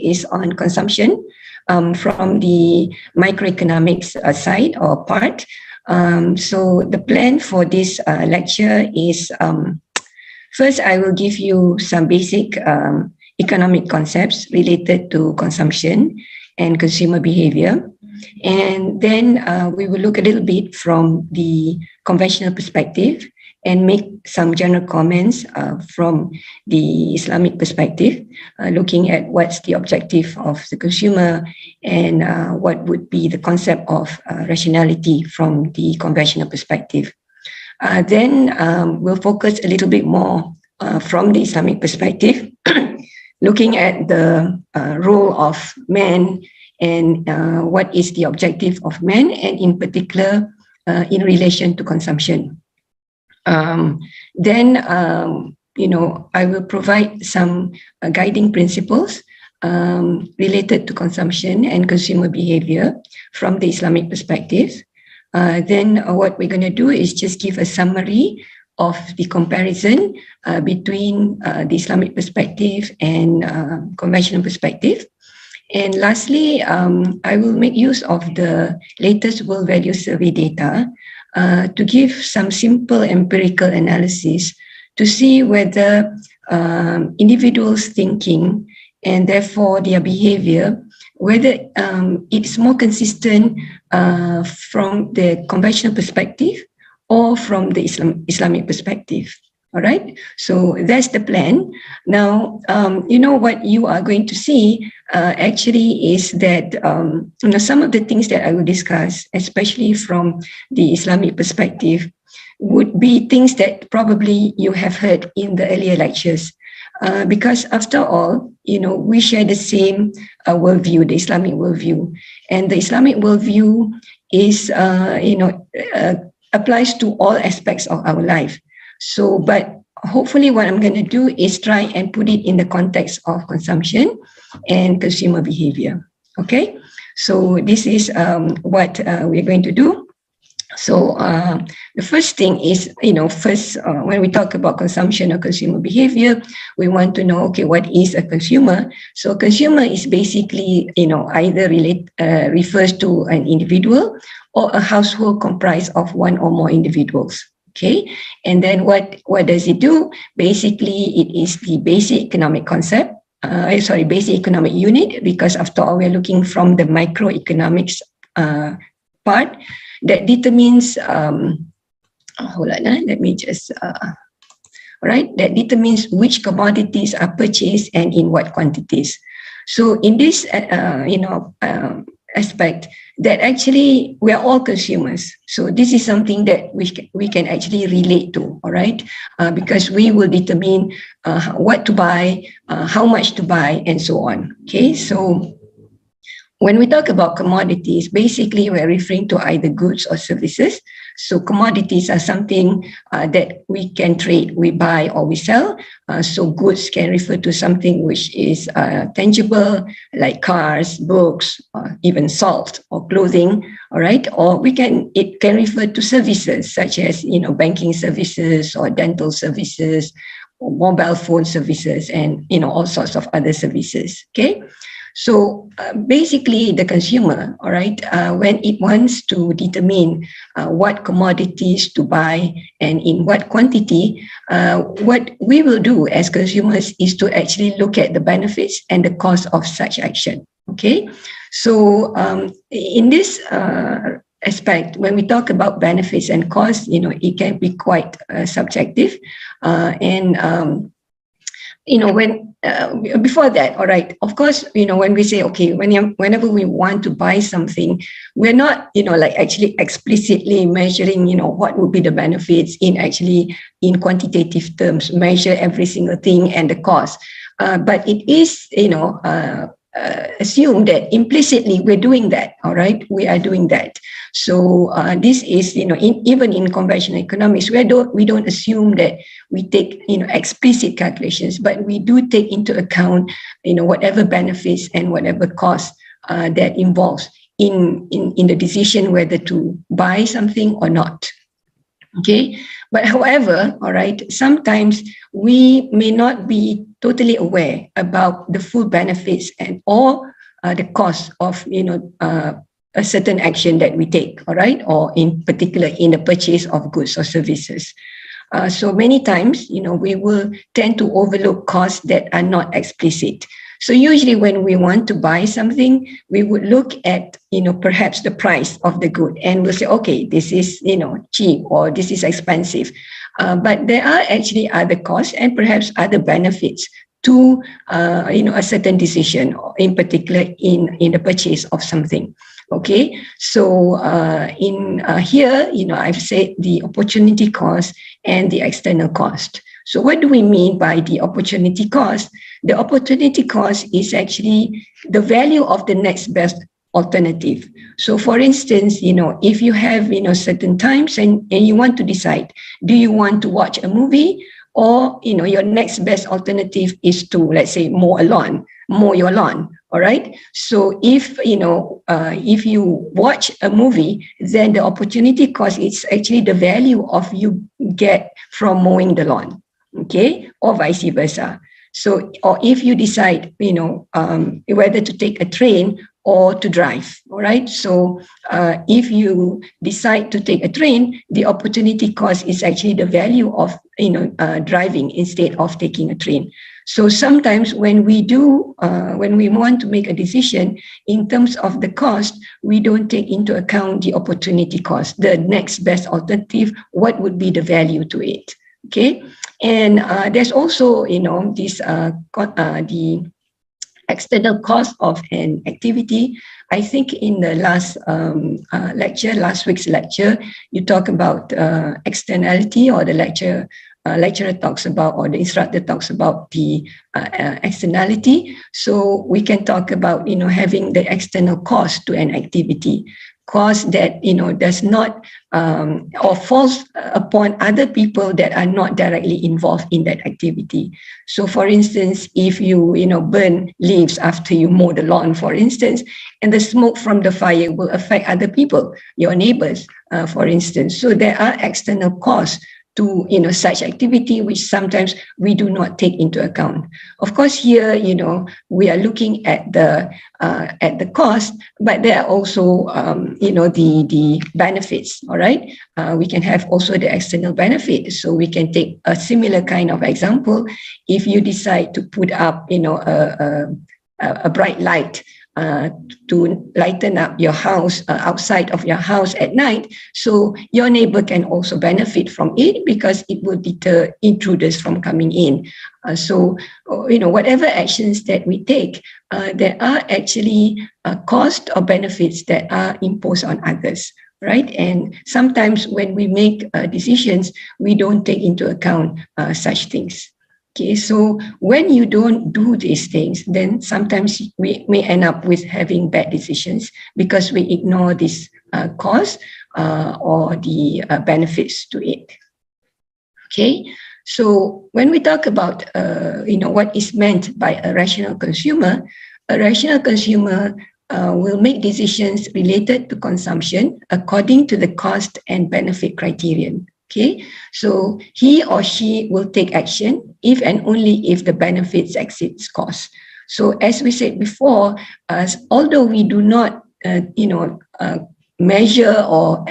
is on consumption from the microeconomics side or part. So the plan for this lecture is, first I will give you some basic economic concepts related to consumption and consumer behavior. And then we will look a little bit from the conventional perspective and make some general comments from the Islamic perspective, looking at what's the objective of the consumer and what would be the concept of rationality from the conventional perspective. Then we'll focus a little bit more from the Islamic perspective, looking at the role of man and what is the objective of man, and in particular in relation to consumption. Then, I will provide some guiding principles related to consumption and consumer behavior from the Islamic perspective. Then what we're going to do is just give a summary of the comparison between the Islamic perspective and conventional perspective. And lastly, I will make use of the latest World Value Survey data to give some simple empirical analysis to see whether individuals' thinking and therefore their behavior, whether it's more consistent from the conventional perspective or from the Islamic perspective. All right, so that's the plan. Now, what you are going to see actually is that some of the things that I will discuss, especially from the Islamic perspective, would be things that probably you have heard in the earlier lectures. Because after all, we share the same worldview, the Islamic worldview. And the Islamic worldview is, applies to all aspects of our life. So, but hopefully what I'm going to do is try and put it in the context of consumption and consumer behavior. Okay, so this is what we're going to do. So the first thing is, when we talk about consumption or consumer behavior, we want to know, okay, what is a consumer? So consumer is basically, either refers to an individual or a household comprised of one or more individuals. Okay, and then what does it do? Basically, it is the basic economic concept, basic economic unit, because after all, we're looking from the microeconomics part that determines, that determines which commodities are purchased and in what quantities. So in this, aspect, that actually we are all consumers. So this is something that we can actually relate to, all right? Because we will determine what to buy, how much to buy, and so on. Okay, so when we talk about commodities, basically we're referring to either goods or services. So commodities are something that we can trade, we buy or we sell. So goods can refer to something which is tangible, like cars, books, or even salt or clothing, all right? Or it can refer to services such as, banking services or dental services or mobile phone services and, all sorts of other services, okay? So basically the consumer, all right, when it wants to determine what commodities to buy and in what quantity, what we will do as consumers is to actually look at the benefits and the cost of such action, okay? So in this aspect, when we talk about benefits and costs, it can be quite subjective. Before that, all right, of course, when we say, okay, whenever we want to buy something, we're not, actually explicitly measuring, what would be the benefits in quantitative terms, measure every single thing and the cost. But it is, assume that implicitly we're doing that, all right? We are doing that. So this is, even in conventional economics, we don't assume that we take, explicit calculations, but we do take into account, whatever benefits and whatever costs that involves in the decision whether to buy something or not. Okay, But however, all right, sometimes we may not be totally aware about the full benefits and or the cost of, a certain action that we take, all right, or in particular in the purchase of goods or services. So many times, we will tend to overlook costs that are not explicit. So usually when we want to buy something, we would look at, perhaps the price of the good and we'll say, okay, this is, cheap or this is expensive. But there are actually other costs and perhaps other benefits to, a certain decision, in particular in the purchase of something. Okay, so in here, I've said the opportunity cost and the external cost. So what do we mean by the opportunity cost? The opportunity cost is actually the value of the next best alternative. So for instance, if you have, certain times and you want to decide, do you want to watch a movie or, your next best alternative is to, let's say, mow your lawn. All right. So if you watch a movie, then the opportunity cost is actually the value of you get from mowing the lawn. Okay, or vice versa. So, or if you decide, whether to take a train or to drive. All right. So, if you decide to take a train, the opportunity cost is actually the value of driving instead of taking a train. So sometimes when we want to make a decision in terms of the cost, we don't take into account the opportunity cost, the next best alternative, what would be the value to it. Okay. And there's also, the external cost of an activity. I think in the last week's lecture, you talk about externality, or the lecturer talks about, or the instructor talks about the externality. So we can talk about, having the external cost to an activity, cost that, does not or falls upon other people that are not directly involved in that activity. So for instance, if you, burn leaves after you mow the lawn, for instance, and the smoke from the fire will affect other people, your neighbors, for instance. So there are external costs to such activity, which sometimes we do not take into account. Of course, here we are looking at the cost, but there are also the benefits. All right, we can have also the external benefit. So we can take a similar kind of example. If you decide to put up a bright light to lighten up your house, outside of your house at night, so your neighbor can also benefit from it because it will deter intruders from coming in. So whatever actions that we take, there are actually cost or benefits that are imposed on others, right? And sometimes when we make decisions, we don't take into account such things. Okay, so when you don't do these things, then sometimes we may end up with having bad decisions because we ignore this cost or the benefits to it. Okay, so when we talk about what is meant by a rational consumer will make decisions related to consumption according to the cost and benefit criterion. Okay, so he or she will take action if and only if the benefits exceeds costs. So as we said before, although we do not, measure or,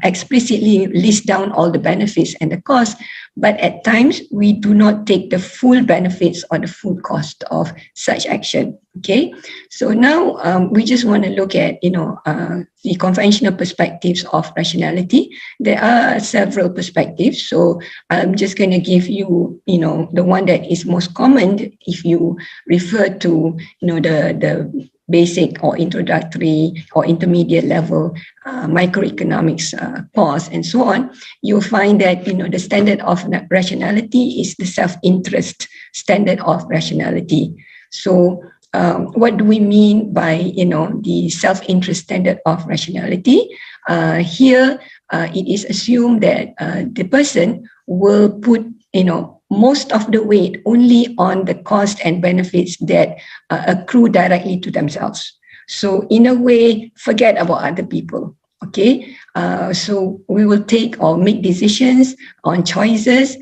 explicitly list down all the benefits and the costs, but at times we do not take the full benefits or the full cost of such action. Okay, so now we just want to look at, the conventional perspectives of rationality. There are several perspectives, so I'm just going to give you, the one that is most common if you refer to, the basic or introductory or intermediate level microeconomics course and so on. You'll find that, the standard of rationality is the self-interest standard of rationality. So what do we mean by, the self-interest standard of rationality? Here, it is assumed that the person will put, most of the weight only on the cost and benefits that accrue directly to themselves. So in a way, forget about other people. Okay, so we will take or make decisions on choices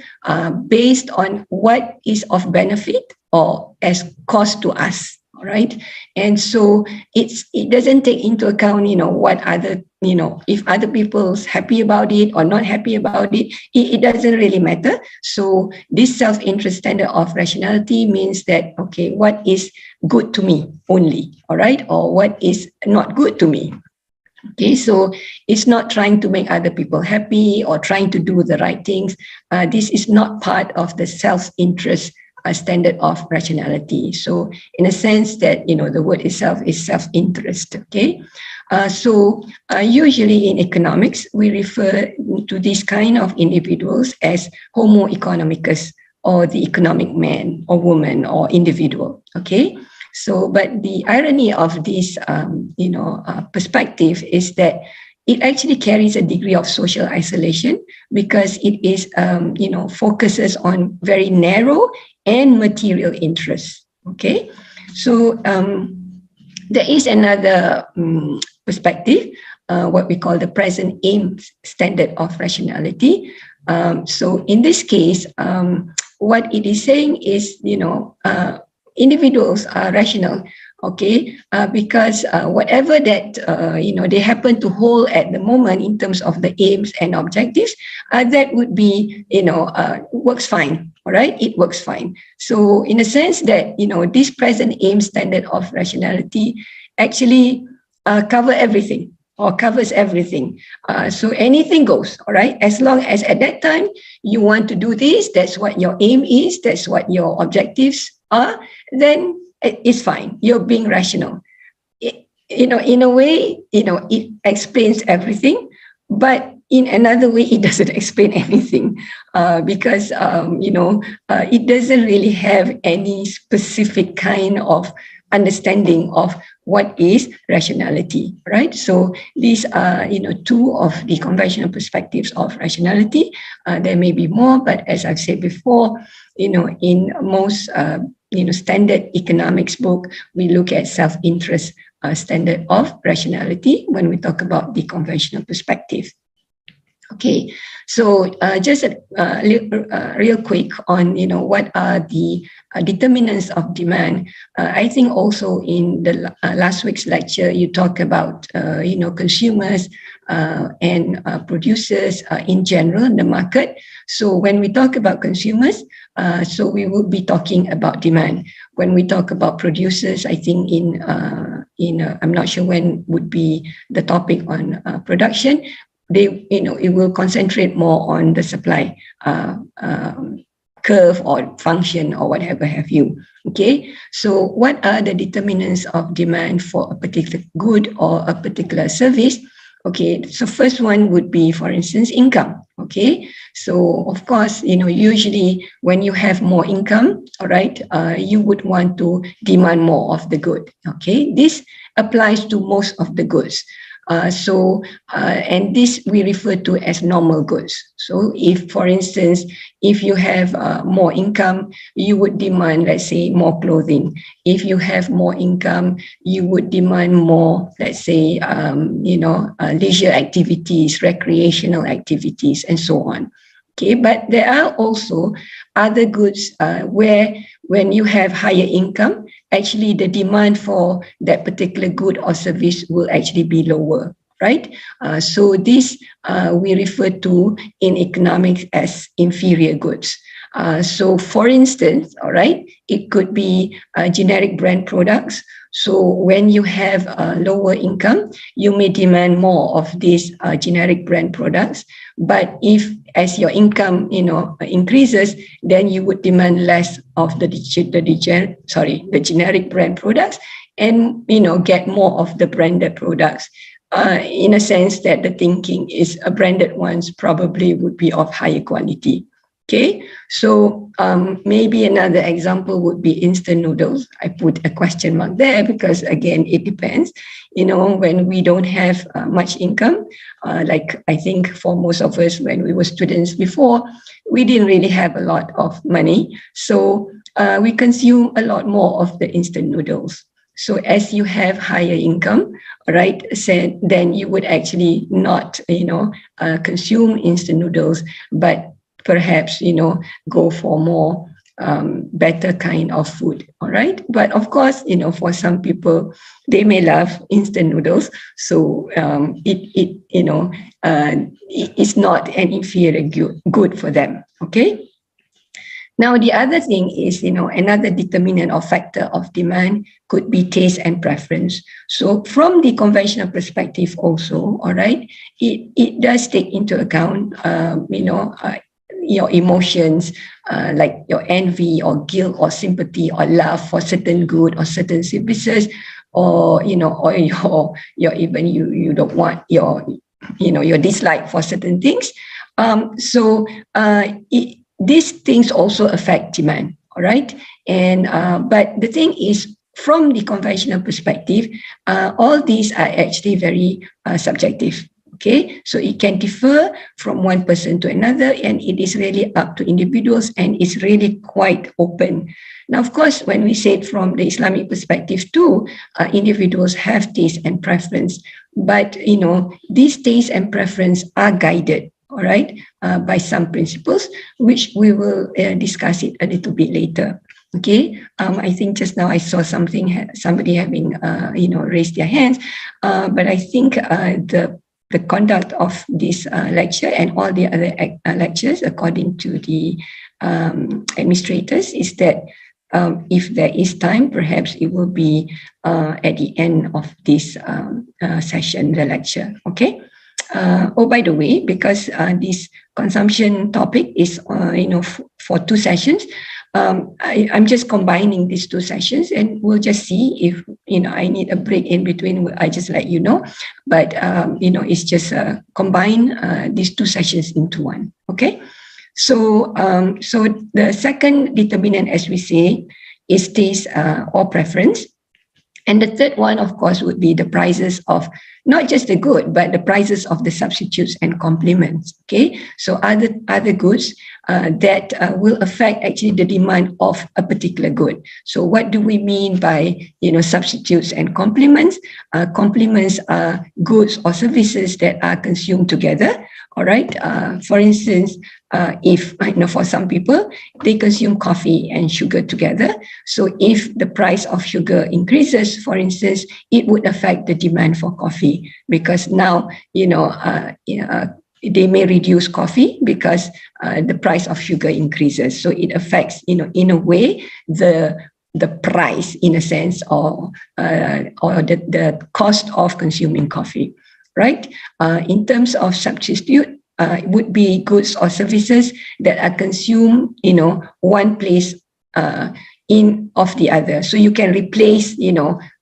based on what is of benefit or as cost to us. All right, and so it doesn't take into account, what other, if other people's happy about it or not happy about it, it doesn't really matter. So this self-interest standard of rationality means that, okay, what is good to me only, all right, or what is not good to me. Okay, so it's not trying to make other people happy or trying to do the right things. This is not part of the self-interest standard of rationality. So, in a sense that, the word itself is self-interest. Okay, so usually in economics we refer to this kind of individuals as Homo economicus, or the economic man or woman or individual. Okay. So, but the irony of this, perspective is that it actually carries a degree of social isolation, because it is, focuses on very narrow and material interests. Okay, so there is another perspective, what we call the present aim standard of rationality. So, in this case, what it is saying is, individuals are rational, okay, because whatever that they happen to hold at the moment in terms of the aims and objectives, that would be, works fine. All right, it works fine. So in a sense that, this present aim standard of rationality actually cover everything, or covers everything. So anything goes, all right, as long as at that time you want to do this, that's what your aim is, that's what your objectives are, then it's fine. You're being rational. In a way, it explains everything, but in another way, it doesn't explain anything, because it doesn't really have any specific kind of understanding of what is rationality, right? So these are, two of the conventional perspectives of rationality. There may be more, but as I've said before, in most, standard economics book, we look at self-interest standard of rationality when we talk about the conventional perspective. Okay, so just real quick on, what are the determinants of demand. I think also in the last week's lecture, you talk about, consumers and producers in general, the market. So when we talk about consumers, so we will be talking about demand. When we talk about producers, I think I'm not sure when would be the topic on production. It will concentrate more on the supply curve or function or whatever have you. Okay, so what are the determinants of demand for a particular good or a particular service? Okay, so first one would be, for instance, income. Okay, so of course, usually when you have more income, all right, you would want to demand more of the good. Okay, this applies to most of the goods. And this we refer to as normal goods. So if, for instance, if you have more income, you would demand, let's say, more clothing. If you have more income, you would demand more, let's say, leisure activities, recreational activities, and so on. Okay, but there are also other goods where when you have higher income, actually the demand for that particular good or service will actually be lower, right? So this we refer to in economics as inferior goods. So for instance, all right, it could be generic brand products. So when you have a lower income, you may demand more of these generic brand products. But if as your income, increases, then you would demand less of the generic brand products, and get more of the branded products. In a sense that the thinking is branded ones probably would be of higher quality. Okay, so maybe another example would be instant noodles. I put a question mark there because, again, it depends. When we don't have much income, like I think for most of us when we were students before, we didn't really have a lot of money. So we consume a lot more of the instant noodles. So as you have higher income, right, then you would actually not, consume instant noodles, but perhaps, go for more better kind of food. All right. But of course, for some people, they may love instant noodles. So it's not an inferior good for them. Okay. Now, the other thing is, another determinant or factor of demand could be taste and preference. So from the conventional perspective also, all right, it does take into account, your emotions, like your envy or guilt or sympathy or love for certain good or certain services, or, or your even you don't want your dislike for certain things. These things also affect demand, all right? And but the thing is, from the conventional perspective, all these are actually very subjective. Okay, so it can differ from one person to another, and it is really up to individuals, and it's really quite open. Now, of course, when we say it from the Islamic perspective too, individuals have taste and preference, but these taste and preference are guided, all right, by some principles, which we will discuss it a little bit later. Okay, I think just now I saw somebody having raised their hands, but I think the conduct of this lecture and all the other lectures, according to the administrators, is that if there is time, perhaps it will be at the end of this session, the lecture. Okay. By the way, because this consumption topic is, for 2 sessions, I'm just combining these 2 sessions, and we'll just see if, I need a break in between. I just let you know, but, it's just combine these 2 sessions into one. Okay. So the second determinant, as we say, is taste or preference. And the third one, of course, would be the prices of not just the good, but the prices of the substitutes and complements. Okay, so other goods that will affect actually the demand of a particular good. So what do we mean by substitutes and complements? Complements are goods or services that are consumed together. All right. For instance, if for some people they consume coffee and sugar together, so if the price of sugar increases, for instance, it would affect the demand for coffee, because now they may reduce coffee because the price of sugar increases. So it affects in a way the price, in a sense, or the cost of consuming coffee. Right? In terms of substitute, it would be goods or services that are consumed, one place in of the other. So you can replace,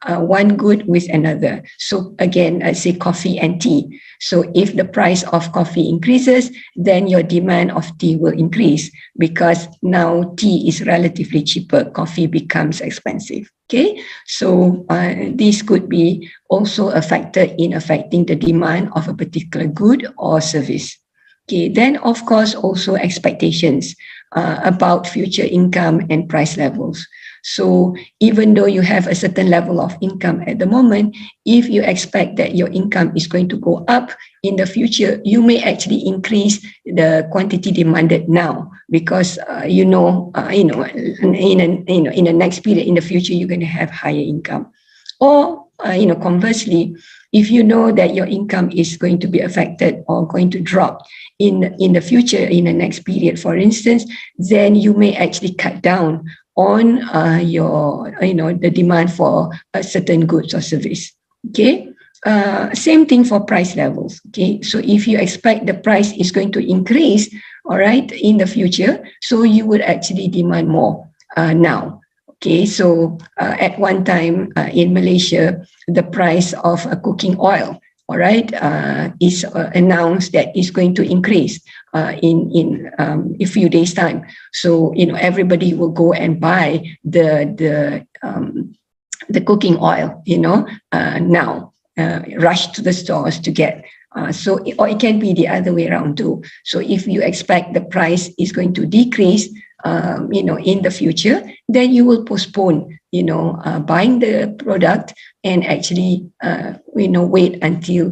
one good with another. So again, I say coffee and tea. So if the price of coffee increases, then your demand of tea will increase, because now tea is relatively cheaper. Coffee becomes expensive. Okay, so this could be also a factor in affecting the demand of a particular good or service. Okay, then of course also expectations about future income and price levels. So even though you have a certain level of income at the moment, if you expect that your income is going to go up in the future, you may actually increase the quantity demanded now, because in the next period in the future you're going to have higher income. Or conversely, if you know that your income is going to be affected or going to drop in the future, in the next period, for instance, then you may actually cut down on the demand for a certain goods or service. Okay. Same thing for price levels. Okay. So if you expect the price is going to increase, all right, in the future, so you would actually demand more now. Okay, so at one time in Malaysia, the price of cooking oil, all right, is announced that it's going to increase in a few days' time. So everybody will go and buy the cooking oil, now, rush to the stores to get. Or it can be the other way around too. So if you expect the price is going to decrease, in the future, then you will postpone buying the product and actually, wait until,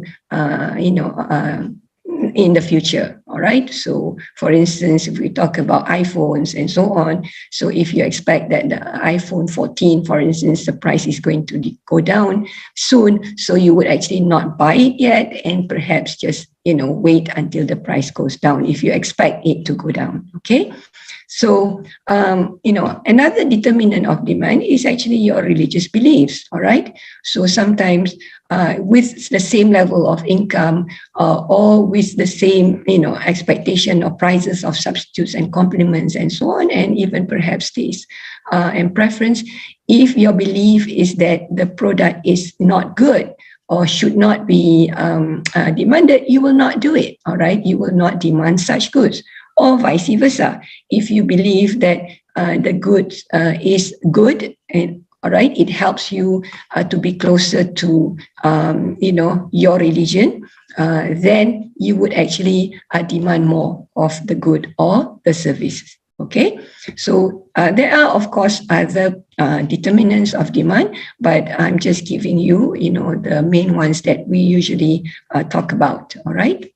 in the future. All right. So, for instance, if we talk about iPhones and so on, so if you expect that the iPhone 14, for instance, the price is going to go down soon, so you would actually not buy it yet, and perhaps just wait until the price goes down if you expect it to go down. Okay. So, another determinant of demand is actually your religious beliefs. All right. So sometimes with the same level of income or with the same, expectation of prices of substitutes and complements and so on, and even perhaps taste and preference, if your belief is that the product is not good or should not be demanded, you will not do it. All right. You will not demand such goods. Or vice versa. If you believe that the good is good, and all right, it helps you to be closer to your religion, then you would actually demand more of the good or the services. Okay, so there are of course other determinants of demand, but I'm just giving you the main ones that we usually talk about. All right.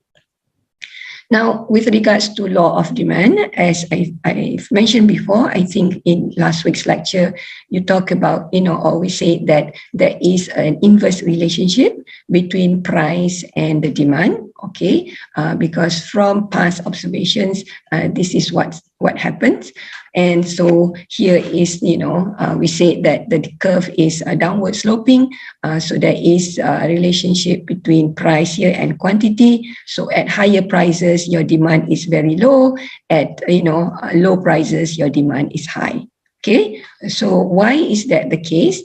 Now, with regards to law of demand, as I've mentioned before, I think in last week's lecture, you talk about, always say that there is an inverse relationship between price and the demand, okay? Because from past observations, this is what happens. And so here is, we say that the curve is downward sloping. So there is a relationship between price here and quantity. So at higher prices, your demand is very low. At, low prices, your demand is high. Okay. So why is that the case?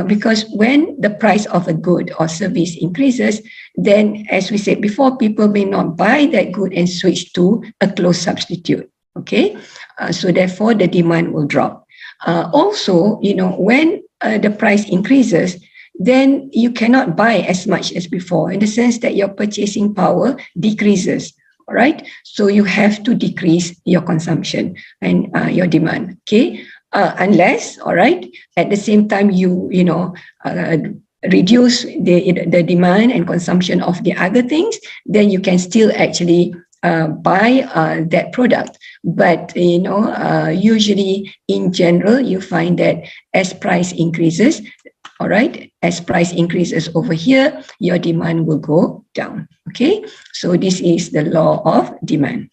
Because when the price of a good or service increases, then as we said before, people may not buy that good and switch to a close substitute. Okay, so therefore the demand will drop. Also, when the price increases, then you cannot buy as much as before, in the sense that your purchasing power decreases. All right, so you have to decrease your consumption and your demand. Okay, unless, all right, at the same time you reduce the demand and consumption of the other things, then you can still actually buy that product. But usually in general, you find that as price increases, all right, as price increases over here, your demand will go down. Okay, so this is the law of demand.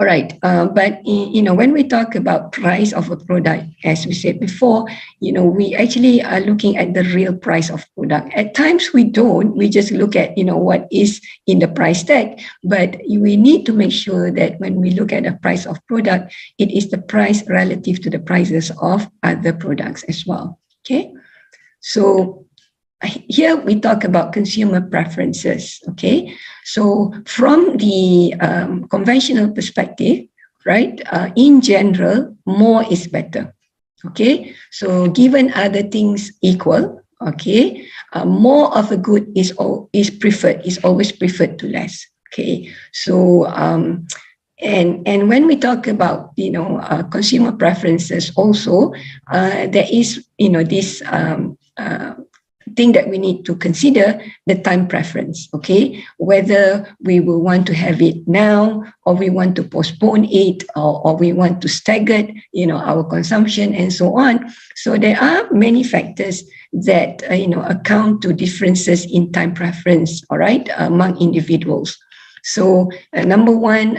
All right, but when we talk about price of a product, as we said before, we actually are looking at the real price of product. At times we don't, we just look at what is in the price tag. But we need to make sure that when we look at the price of product, it is the price relative to the prices of other products as well. Okay, so here we talk about consumer preferences. Okay, so from the conventional perspective, right, in general, more is better. Okay, so given other things equal, okay, more of a good is preferred, is always preferred to less. Okay, so and when we talk about consumer preferences, also there is this thing that we need to consider, the time preference. Okay, whether we will want to have it now, or we want to postpone it, or we want to stagger our consumption and so on. So there are many factors that account to differences in time preference, all right, among individuals. So number one,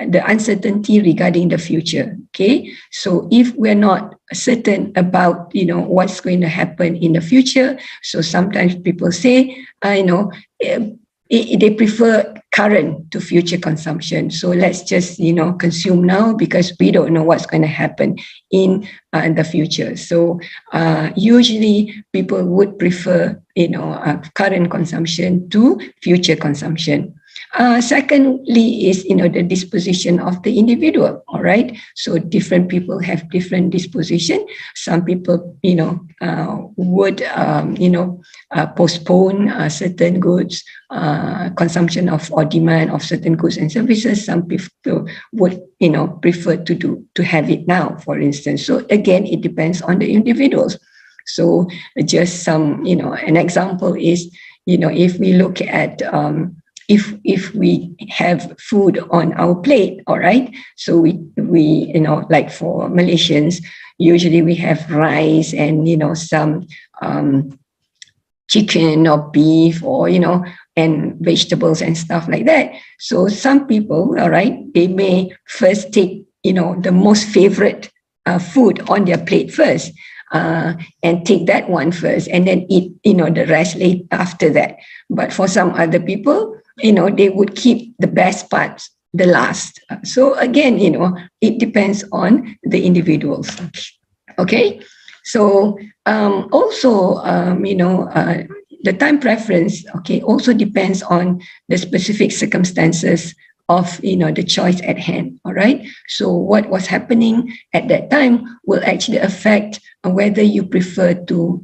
the uncertainty regarding the future. Okay, so if we're not certain about what's going to happen in the future, so sometimes people say they prefer current to future consumption. So let's just consume now, because we don't know what's going to happen in the future. So usually people would prefer current consumption to future consumption. Secondly is, the disposition of the individual, all right? So different people have different disposition. Some people, would, postpone certain goods, consumption of or demand of certain goods and services. Some people would, prefer to have it now, for instance. So again, it depends on the individuals. So just some, an example is, if we look at, if we have food on our plate, all right, so we like for Malaysians, usually we have rice and some chicken or beef or and vegetables and stuff like that. So some people, all right, they may first take the most favorite food on their plate first, and take that one first, and then eat the rest late after that. But for some other people, they would keep the best parts the last. So again, it depends on the individuals. Okay, so also the time preference, okay, also depends on the specific circumstances of the choice at hand. All right, so what was happening at that time will actually affect whether you prefer to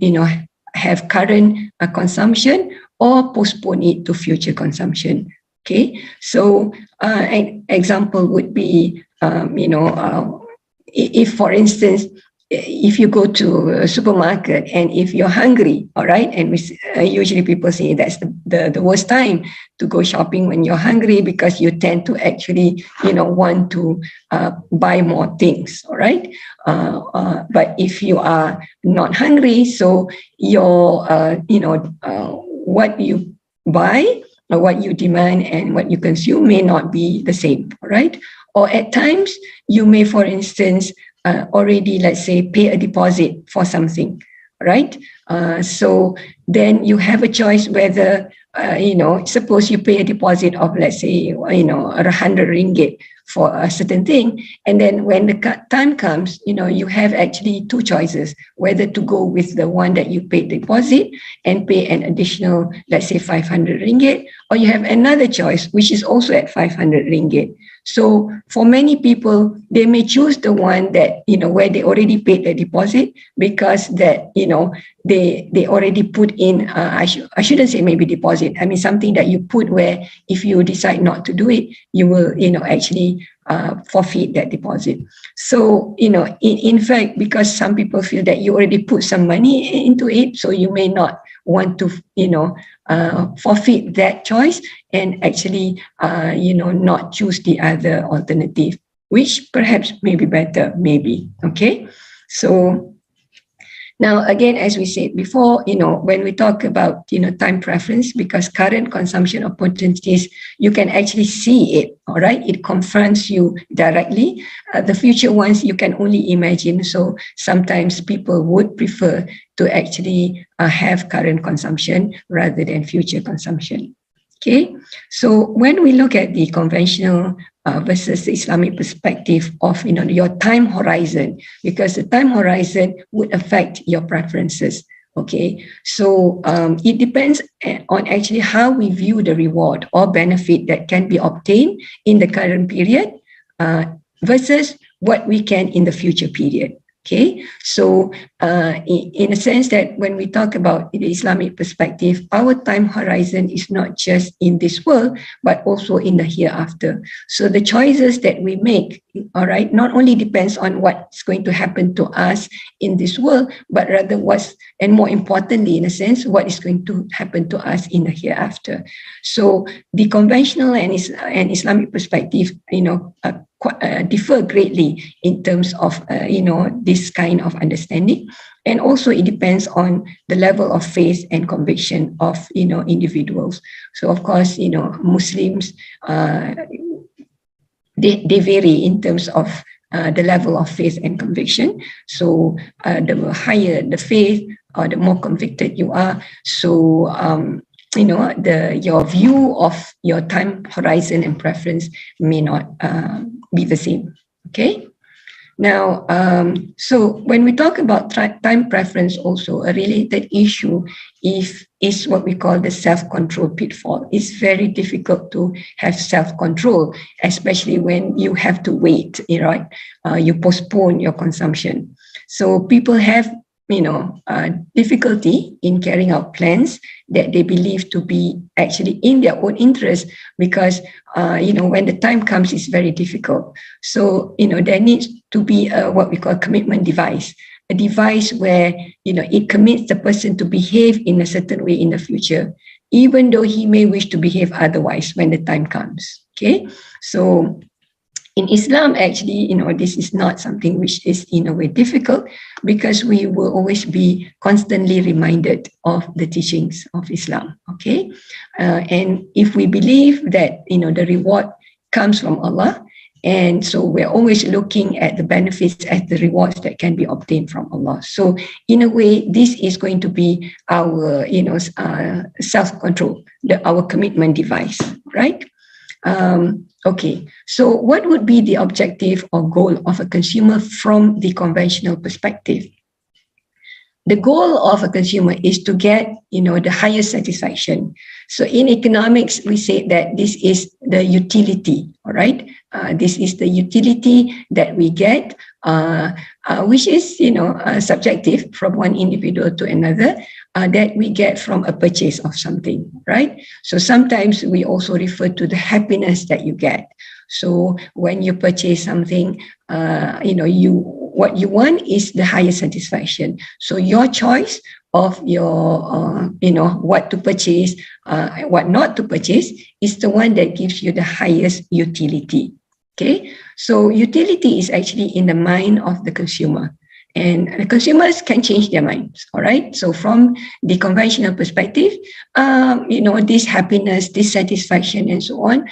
have current consumption or postpone it to future consumption. Okay, so an example would be if, for instance, if you go to a supermarket and if you're hungry, all right, and usually people say that's the worst time to go shopping, when you're hungry, because you tend to actually, want to buy more things, all right? But if you are not hungry, so your, what you buy, or what you demand and what you consume may not be the same, all right? Or at times, you may, for instance, already, let's say, pay a deposit for something, right? So then you have a choice whether, suppose you pay a deposit of, let's say, 100 ringgit for a certain thing. And then when the time comes, you have actually two choices, whether to go with the one that you paid deposit and pay an additional, let's say, 500 ringgit, or you have another choice, which is also at 500 ringgit. So for many people, they may choose the one that, where they already paid the deposit, because that, they already put in, I shouldn't say maybe deposit, I mean, something that you put where if you decide not to do it, you will, actually forfeit that deposit. So, in fact, because some people feel that you already put some money into it, so you may not want to, forfeit that choice and actually, not choose the other alternative, which perhaps may be better, maybe. Okay. So now, again, as we said before, when we talk about, time preference, because current consumption opportunities, you can actually see it, all right? It confronts you directly. The future ones, you can only imagine. So sometimes people would prefer to actually have current consumption rather than future consumption. Okay, so when we look at the conventional versus the Islamic perspective of your time horizon, because the time horizon would affect your preferences. Okay, so it depends on actually how we view the reward or benefit that can be obtained in the current period versus what we can in the future period. Okay, so in a sense that when we talk about the Islamic perspective, our time horizon is not just in this world, but also in the hereafter. So the choices that we make, all right, not only depends on what's going to happen to us in this world, but rather and more importantly, in a sense, what is going to happen to us in the hereafter. So the conventional and Islamic perspective, differ greatly in terms of this kind of understanding, and also it depends on the level of faith and conviction of individuals. So of course, Muslims they vary in terms of the level of faith and conviction. So the higher the faith, or the more convicted you are, so your view of your time horizon and preference may not be the same. Okay, Now, so when we talk about time preference, also a related issue is what we call the self-control pitfall. It's very difficult to have self-control, especially when you have to wait, right? You postpone your consumption. So people have, difficulty in carrying out plans that they believe to be actually in their own interest, because, when the time comes, it's very difficult. So, there needs to be what we call commitment device, a device where, it commits the person to behave in a certain way in the future, even though he may wish to behave otherwise when the time comes. Okay. So in Islam, actually, this is not something which is in a way difficult, because we will always be constantly reminded of the teachings of Islam. Okay. And if we believe that, the reward comes from Allah, and so we're always looking at the benefits and the rewards that can be obtained from Allah. So in a way, this is going to be our, self-control, our commitment device, right? Okay, so what would be the objective or goal of a consumer from the conventional perspective? The goal of a consumer is to get, the highest satisfaction. So in economics, we say that this is the utility, all right? This is the utility that we get, which is, subjective from one individual to another, that we get from a purchase of something, right? So sometimes we also refer to the happiness that you get. So when you purchase something, what you want is the highest satisfaction. So your choice of your, what to purchase, what not to purchase, is the one that gives you the highest utility. Okay, so utility is actually in the mind of the consumer, and the consumers can change their minds. All right. So from the conventional perspective, this happiness, this satisfaction, and so on,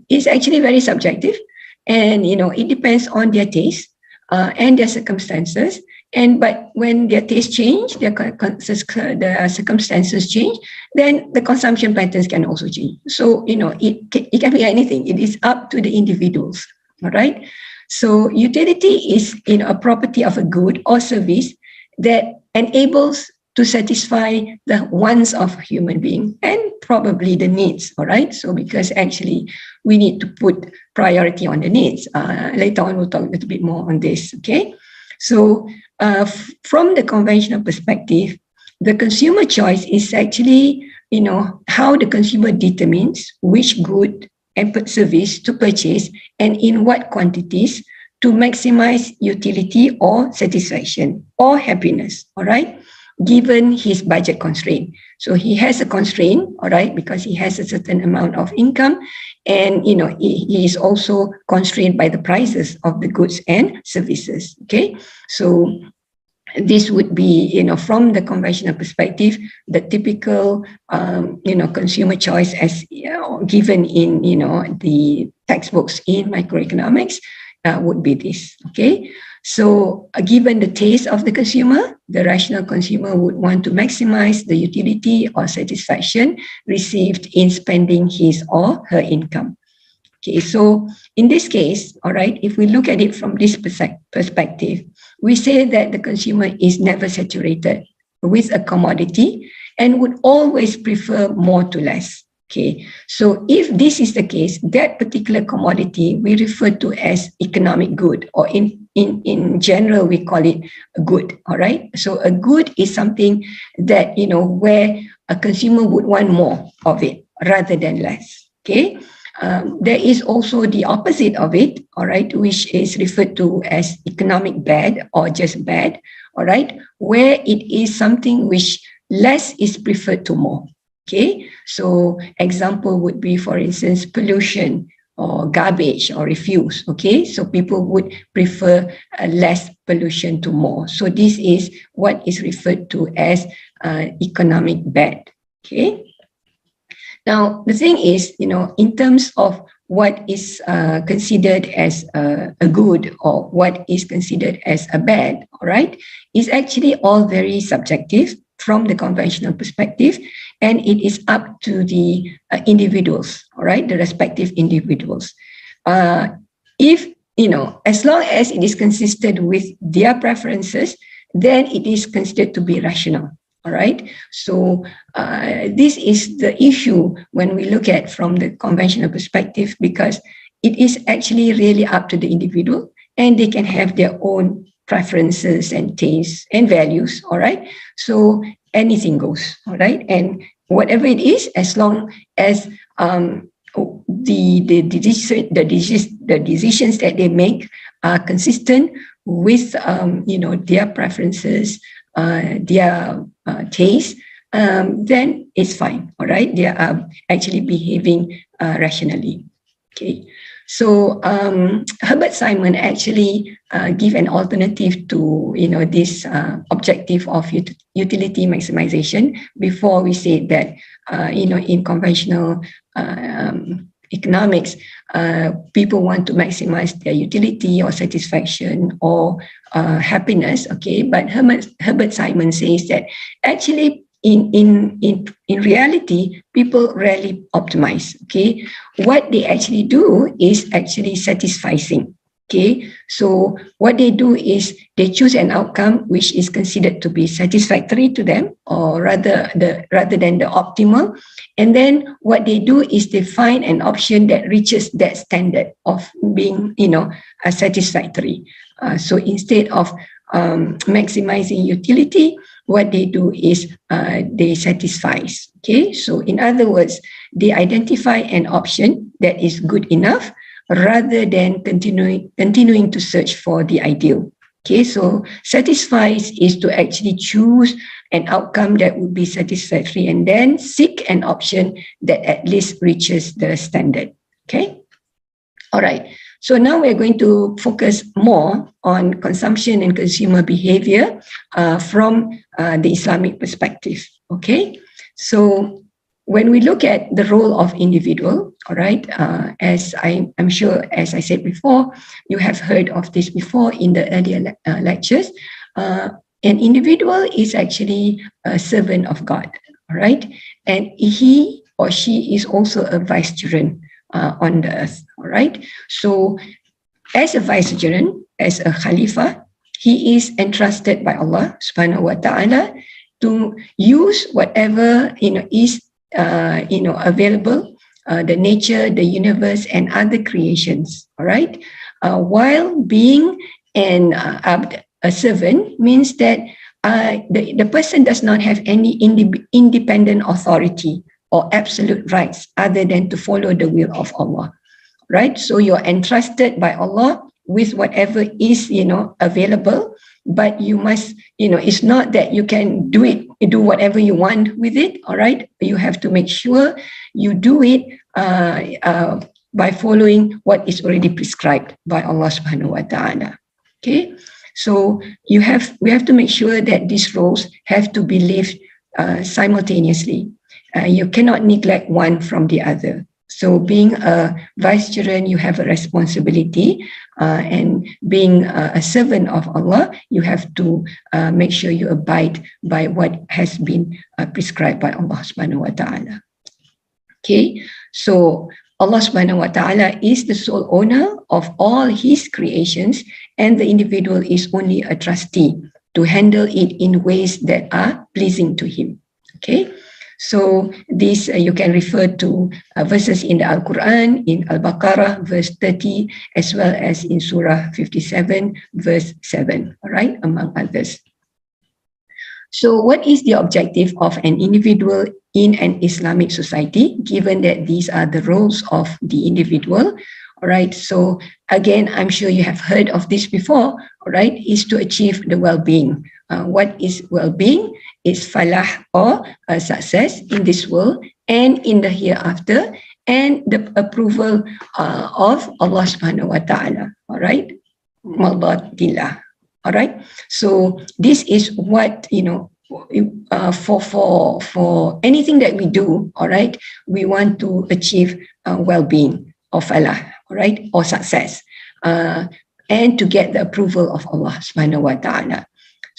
is actually very subjective, and it depends on their taste and their circumstances. But when their taste change, their circumstances change, then the consumption patterns can also change. So, it can be anything. It is up to the individuals. All right. So utility is, a property of a good or service that enables to satisfy the wants of a human being and probably the needs. All right. So because actually we need to put priority on the needs. Later on, we'll talk a little bit more on this. Okay. So from the conventional perspective, the consumer choice is actually, how the consumer determines which good and service to purchase and in what quantities to maximize utility or satisfaction or happiness, all right, given his budget constraint. So he has a constraint, all right, because he has a certain amount of income, and he is also constrained by the prices of the goods and services. Okay, so this would be, from the conventional perspective, the typical, consumer choice as given in, the textbooks in microeconomics would be this. Okay, so given the taste of the consumer, the rational consumer would want to maximize the utility or satisfaction received in spending his or her income. Okay, so in this case, all right, if we look at it from this perspective, we say that the consumer is never saturated with a commodity and would always prefer more to less. Okay, so if this is the case, that particular commodity we refer to as economic good, or in general, we call it a good, all right? So a good is something that, where a consumer would want more of it rather than less, okay? There is also the opposite of it, all right, which is referred to as economic bad or just bad, all right, where it is something which less is preferred to more, okay? So example would be, for instance, pollution or garbage or refuse, okay? So people would prefer less pollution to more. So this is what is referred to as economic bad, okay? Now, the thing is, in terms of what is considered as a good or what is considered as a bad, all right, is actually all very subjective from the conventional perspective, and it is up to the individuals, all right, the respective individuals. If as long as it is consistent with their preferences, then it is considered to be rational. All right. So this is the issue when we look at from the conventional perspective, because it is actually really up to the individual, and they can have their own preferences and tastes and values. All right. So anything goes. All right. And whatever it is, as long as the decisions that they make are consistent with their preferences, their taste, then it's fine. All right, they are actually behaving rationally. Okay, so Herbert Simon actually give an alternative to this objective of utility maximization. Before we say that in conventional economics, people want to maximize their utility or satisfaction or happiness. Okay, but Herbert Simon says that actually in reality, people rarely optimize. Okay, what they actually do is actually satisficing. Okay, so what they do is they choose an outcome which is considered to be satisfactory to them, or rather than the optimal. And then what they do is they find an option that reaches that standard of being, satisfactory. So instead of maximizing utility, what they do is they satisfy. Okay, so in other words, they identify an option that is good enough, rather than continuing to search for the ideal. Okay, so satisfies is to actually choose an outcome that would be satisfactory and then seek an option that at least reaches the standard. Okay, all right. So now we're going to focus more on consumption and consumer behavior from the Islamic perspective. Okay, so when we look at the role of individual, all right, as I'm sure, as I said before, you have heard of this before in the earlier lectures, an individual is actually a servant of God, all right, and he or she is also a vicegerent on the earth, all right. So as a vicegerent, as a Khalifa, he is entrusted by Allah subhanahu wa ta'ala to use whatever is available, the nature, the universe, and other creations. All right. While being a servant means that the person does not have any independent authority or absolute rights other than to follow the will of Allah. Right. So you're entrusted by Allah with whatever is available, but you must it's not that you can do whatever you want with it. All right, you have to make sure you do it by following what is already prescribed by Allah subhanahu wa ta'ala. Okay, so we have to make sure that these roles have to be lived simultaneously. You cannot neglect one from the other. So being a vicegerent, you have a responsibility, and being a servant of Allah, you have to make sure you abide by what has been prescribed by Allah subhanahu wa ta'ala. Okay, so Allah subhanahu wa ta'ala is the sole owner of all his creations, and the individual is only a trustee to handle it in ways that are pleasing to him. Okay. So this you can refer to verses in the Al-Quran, in Al-Baqarah, verse 30, as well as in Surah 57, verse 7, all right, among others. So what is the objective of an individual in an Islamic society, given that these are the roles of the individual? All right, so again, I'm sure you have heard of this before, all right, is to achieve the well-being. What is well-being? Is falah, or success in this world and in the hereafter, and the approval of Allah subhanahu wa ta'ala. All right, mardatillah. All right, so this is what for anything that we do. All right, we want to achieve well-being or falah, all right, or success, and to get the approval of Allah subhanahu wa ta'ala.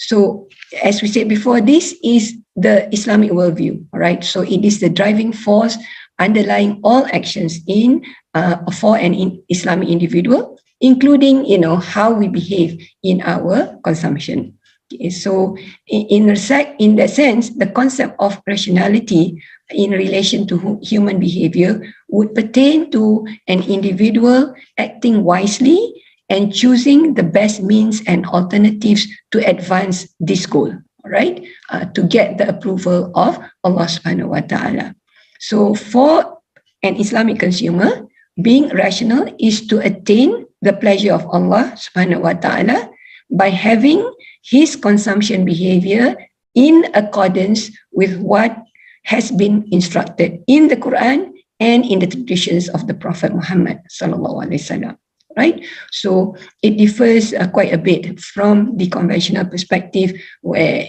So as we said before, this is the Islamic worldview, all right? So it is the driving force underlying all actions for an Islamic individual, including, how we behave in our consumption. Okay, so in that sense, the concept of rationality in relation to human behavior would pertain to an individual acting wisely and choosing the best means and alternatives to advance this goal, right? To get the approval of Allah subhanahu wa ta'ala. So for an Islamic consumer, being rational is to attain the pleasure of Allah subhanahu wa ta'ala by having his consumption behavior in accordance with what has been instructed in the Quran and in the traditions of the Prophet Muhammad sallallahu alaihi wasallam. Right? So it differs quite a bit from the conventional perspective where,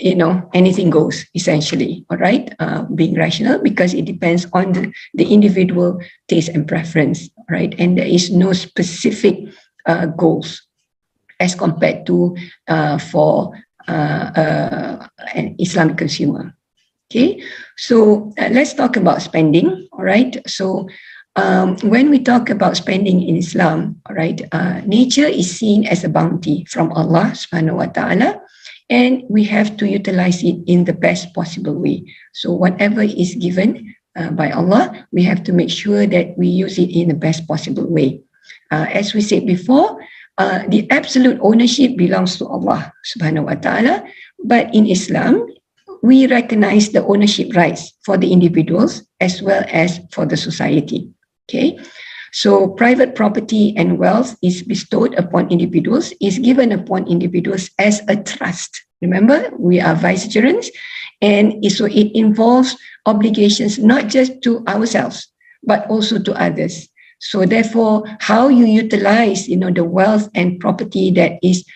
anything goes essentially, all right? Being rational, because it depends on the individual taste and preference, right? And there is no specific goals as compared to for an Islamic consumer. Okay, so let's talk about spending, all right? So when we talk about spending in Islam, all right, nature is seen as a bounty from Allah subhanahu wa ta'ala, and we have to utilize it in the best possible way. So whatever is given by Allah, we have to make sure that we use it in the best possible way. As we said before, the absolute ownership belongs to Allah subhanahu wa ta'ala, but in Islam, we recognize the ownership rights for the individuals as well as for the society. Okay, so private property and wealth is bestowed upon individuals, is given upon individuals as a trust. Remember, we are vicegerents, and so it involves obligations not just to ourselves, but also to others. So therefore, how you utilize, the wealth and property that is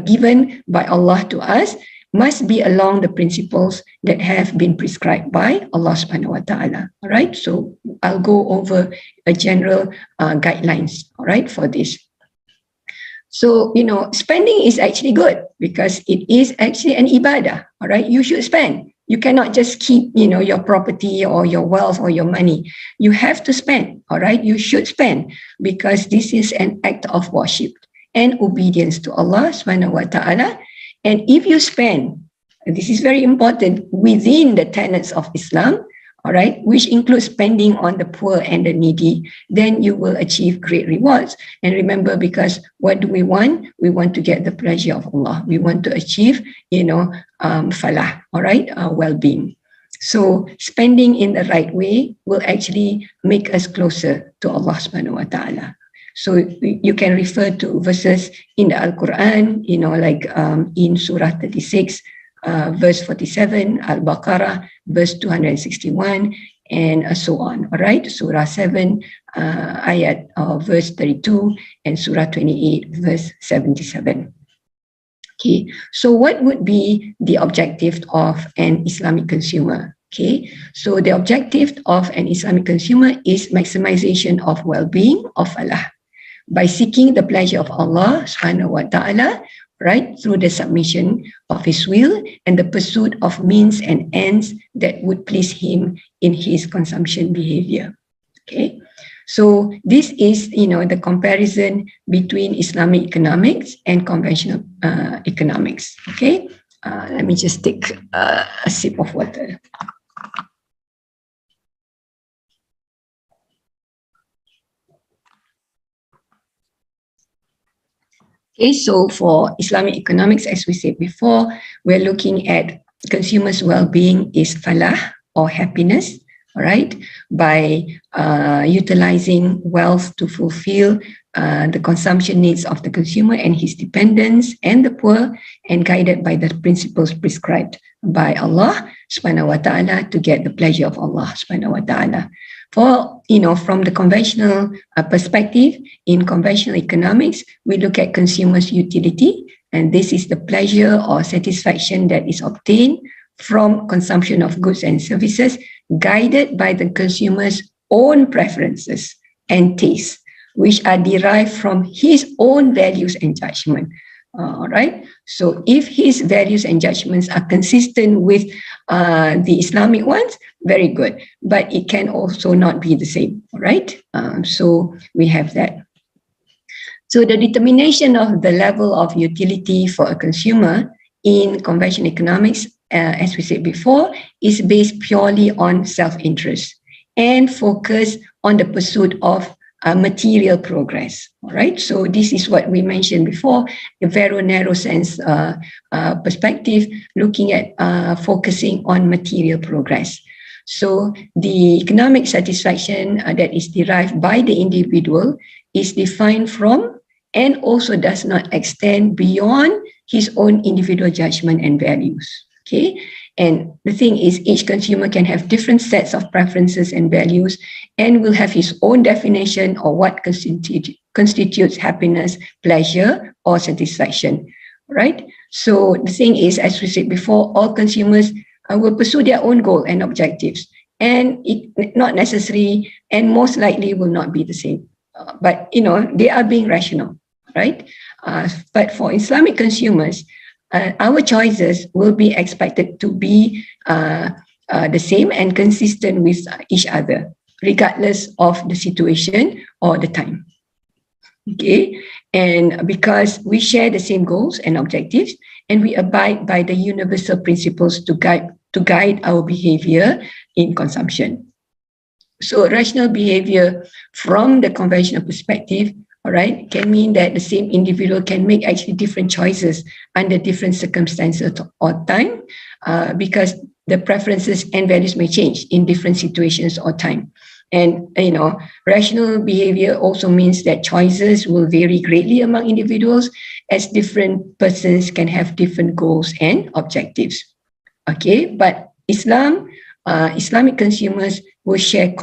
given by Allah to us must be along the principles that have been prescribed by Allah subhanahu wa ta'ala. All right, so I'll go over a general guidelines, all right, for this. So, spending is actually good because it is actually an ibadah, all right? You should spend. You cannot just keep, your property or your wealth or your money. You have to spend, all right? You should spend because this is an act of worship and obedience to Allah subhanahu wa ta'ala. And if you spend, this is very important, within the tenets of Islam, all right, which includes spending on the poor and the needy, then you will achieve great rewards. And remember, because what do we want? We want to get the pleasure of Allah. We want to achieve, falah, all right, well-being. So spending in the right way will actually make us closer to Allah subhanahu wa ta'ala. So you can refer to verses in the Al-Quran, like in Surah 36, verse 47, Al-Baqarah, verse 261, and so on. All right, Surah 7, ayat verse 32, and Surah 28, verse 77. Okay, so what would be the objective of an Islamic consumer? Okay, so the objective of an Islamic consumer is maximization of well-being, of falah, by seeking the pleasure of Allah subhanahu wa ta'ala, right, through the submission of his will and the pursuit of means and ends that would please him in his consumption behavior. Okay, so this is, the comparison between Islamic economics and conventional economics. Okay, let me just take a sip of water. Okay, so for Islamic economics, as we said before, we're looking at consumers' well-being is falah or happiness, all right, by utilizing wealth to fulfill the consumption needs of the consumer and his dependents and the poor, and guided by the principles prescribed by Allah subhanahu wa ta'ala to get the pleasure of Allah subhanahu wa ta'ala. For, from the conventional perspective, in conventional economics, we look at consumers' utility, and this is the pleasure or satisfaction that is obtained from consumption of goods and services, guided by the consumer's own preferences and tastes, which are derived from his own values and judgment. All right. So if his values and judgments are consistent with the Islamic ones, very good. But it can also not be the same. All right. So we have that. So the determination of the level of utility for a consumer in conventional economics, as we said before, is based purely on self-interest and focus on the pursuit of material progress. All right. So this is what we mentioned before, a very narrow sense perspective, looking at focusing on material progress. So the economic satisfaction that is derived by the individual is defined from and also does not extend beyond his own individual judgment and values. Okay. And the thing is, each consumer can have different sets of preferences and values and will have his own definition of what constitutes happiness, pleasure, or satisfaction, right? So the thing is, as we said before, all consumers will pursue their own goal and objectives, and it not necessary and most likely will not be the same. But, they are being rational, right? But for Islamic consumers, our choices will be expected to be the same and consistent with each other, regardless of the situation or the time. Okay, and because we share the same goals and objectives, and we abide by the universal principles to guide our behavior in consumption. So rational behavior from the conventional perspective, all right, can mean that the same individual can make actually different choices under different circumstances or time, because the preferences and values may change in different situations or time. And, rational behavior also means that choices will vary greatly among individuals, as different persons can have different goals and objectives. Okay, but Islamic consumers will share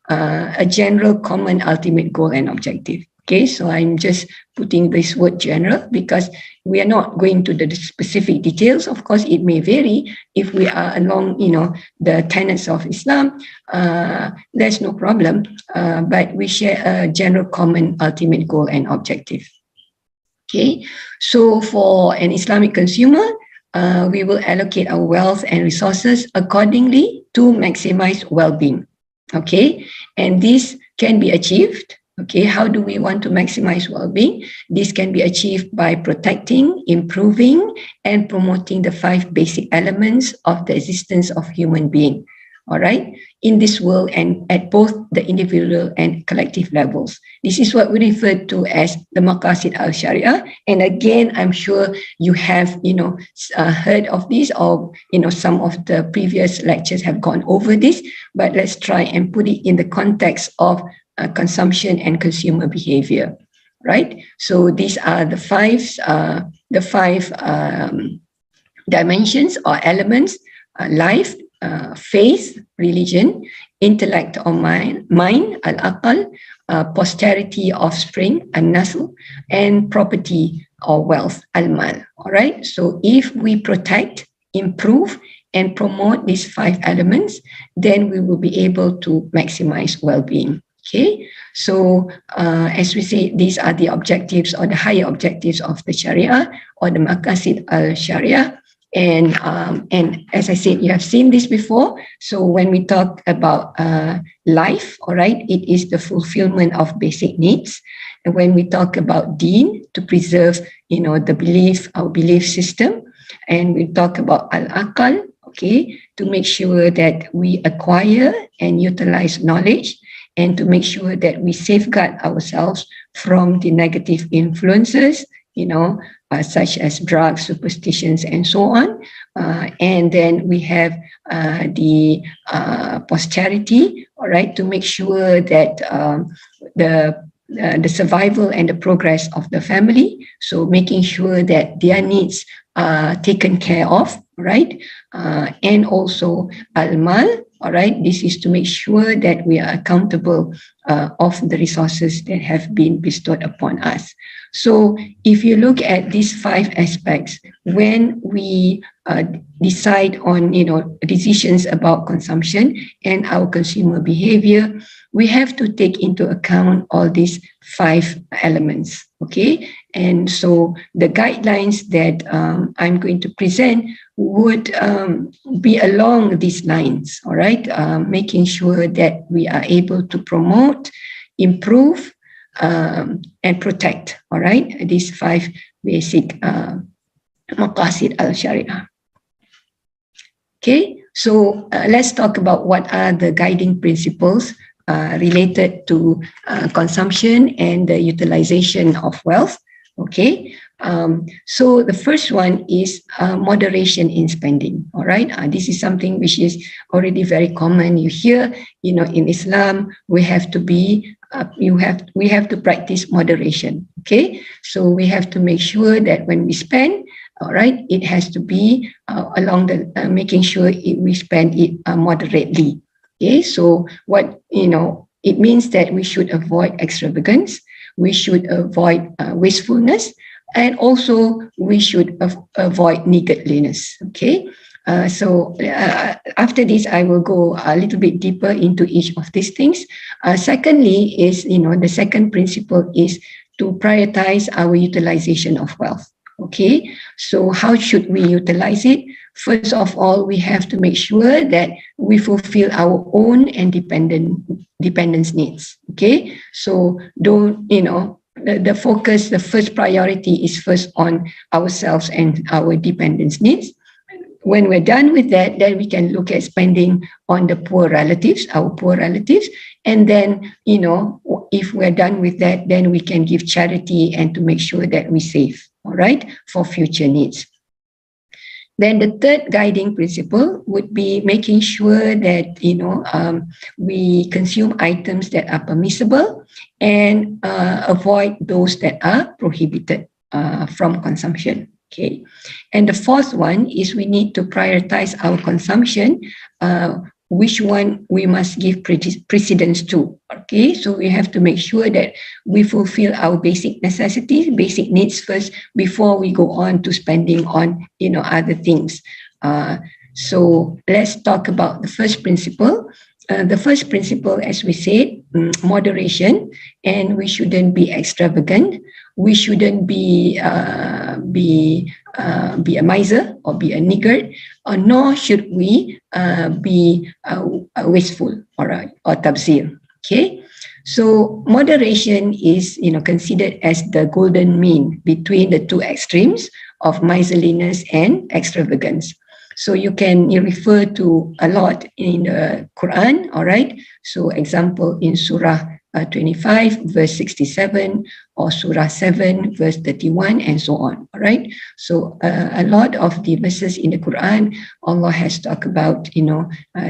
a general common ultimate goal and objective. Okay, so I'm just putting this word general because we are not going to the specific details. Of course, it may vary if we are along, the tenets of Islam. There's no problem, but we share a general common ultimate goal and objective. Okay, so for an Islamic consumer, we will allocate our wealth and resources accordingly to maximize well-being. Okay, and this can be achieved. Okay, how do we want to maximize well-being? This can be achieved by protecting, improving, and promoting the 5 basic elements of the existence of human being. All right, in this world and at both the individual and collective levels. This is what we refer to as the Maqasid al-Sharia. And again, I'm sure you have, heard of this, or, some of the previous lectures have gone over this, but let's try and put it in the context of consumption and consumer behavior, right? So these are the five dimensions or elements: life, faith, religion, intellect or mind, al-aqal, posterity, offspring, an-nasl, and property or wealth, al-mal. All right. So if we protect, improve, and promote these 5 elements, then we will be able to maximize well-being. Okay, so as we say, these are the objectives or the higher objectives of the Sharia or the Maqasid al-Sharia. And as I said, you have seen this before. So when we talk about life, all right, it is the fulfillment of basic needs. And when we talk about deen, to preserve, our belief system. And we talk about al-aqal, okay, to make sure that we acquire and utilize knowledge, and to make sure that we safeguard ourselves from the negative influences, such as drugs, superstitions, and so on. And then we have the posterity, all right, to make sure that the survival and the progress of the family. So making sure that their needs are taken care of, right? And also al-mal, all right, this is to make sure that we are accountable of the resources that have been bestowed upon us. So if you look at these 5 aspects, when we decide on, decisions about consumption and our consumer behavior, we have to take into account all these 5 elements, okay? And so the guidelines that I'm going to present would be along these lines, all right? Making sure that we are able to promote, improve, and protect. All right, these 5 basic maqasid al-Sharia. Okay, so let's talk about what are the guiding principles related to consumption and the utilization of wealth. Okay, so the first one is moderation in spending. All right, this is something which is already very common. You hear, in Islam, we have to be we have to practice moderation. Okay, so we have to make sure that when we spend, all right, it has to be along the making sure we spend it moderately. Okay, so what it means that we should avoid extravagance, we should avoid wastefulness, and also we should avoid niggardliness. Okay, so after this, I will go a little bit deeper into each of these things. Secondly, is the second principle is to prioritize our utilization of wealth. Okay, so how should we utilize it? First of all, we have to make sure that we fulfill our own and dependence needs. Okay, so don't, the focus, the first priority is first on ourselves and our dependence needs. When we're done with that, then we can look at spending on the poor relatives, our poor relatives. And then, if we're done with that, then we can give charity and to make sure that we save, all right, for future needs. Then the third guiding principle would be making sure that, we consume items that are permissible and avoid those that are prohibited from consumption. Okay, and the fourth one is we need to prioritize our consumption, which one we must give precedence to. Okay, so we have to make sure that we fulfill our basic necessities, basic needs first before we go on to spending on other things. So let's talk about the first principle. The first principle, as we said, moderation, and we shouldn't be extravagant. We shouldn't be a miser or be a niggard, nor should we be wasteful or tabzir. Okay, so moderation is considered as the golden mean between the two extremes of miserliness and extravagance. So you can refer to a lot in the Quran, all right? So example in Surah 25, verse 67, or Surah 7, verse 31, and so on, all right? So a lot of the verses in the Quran, Allah has talked about,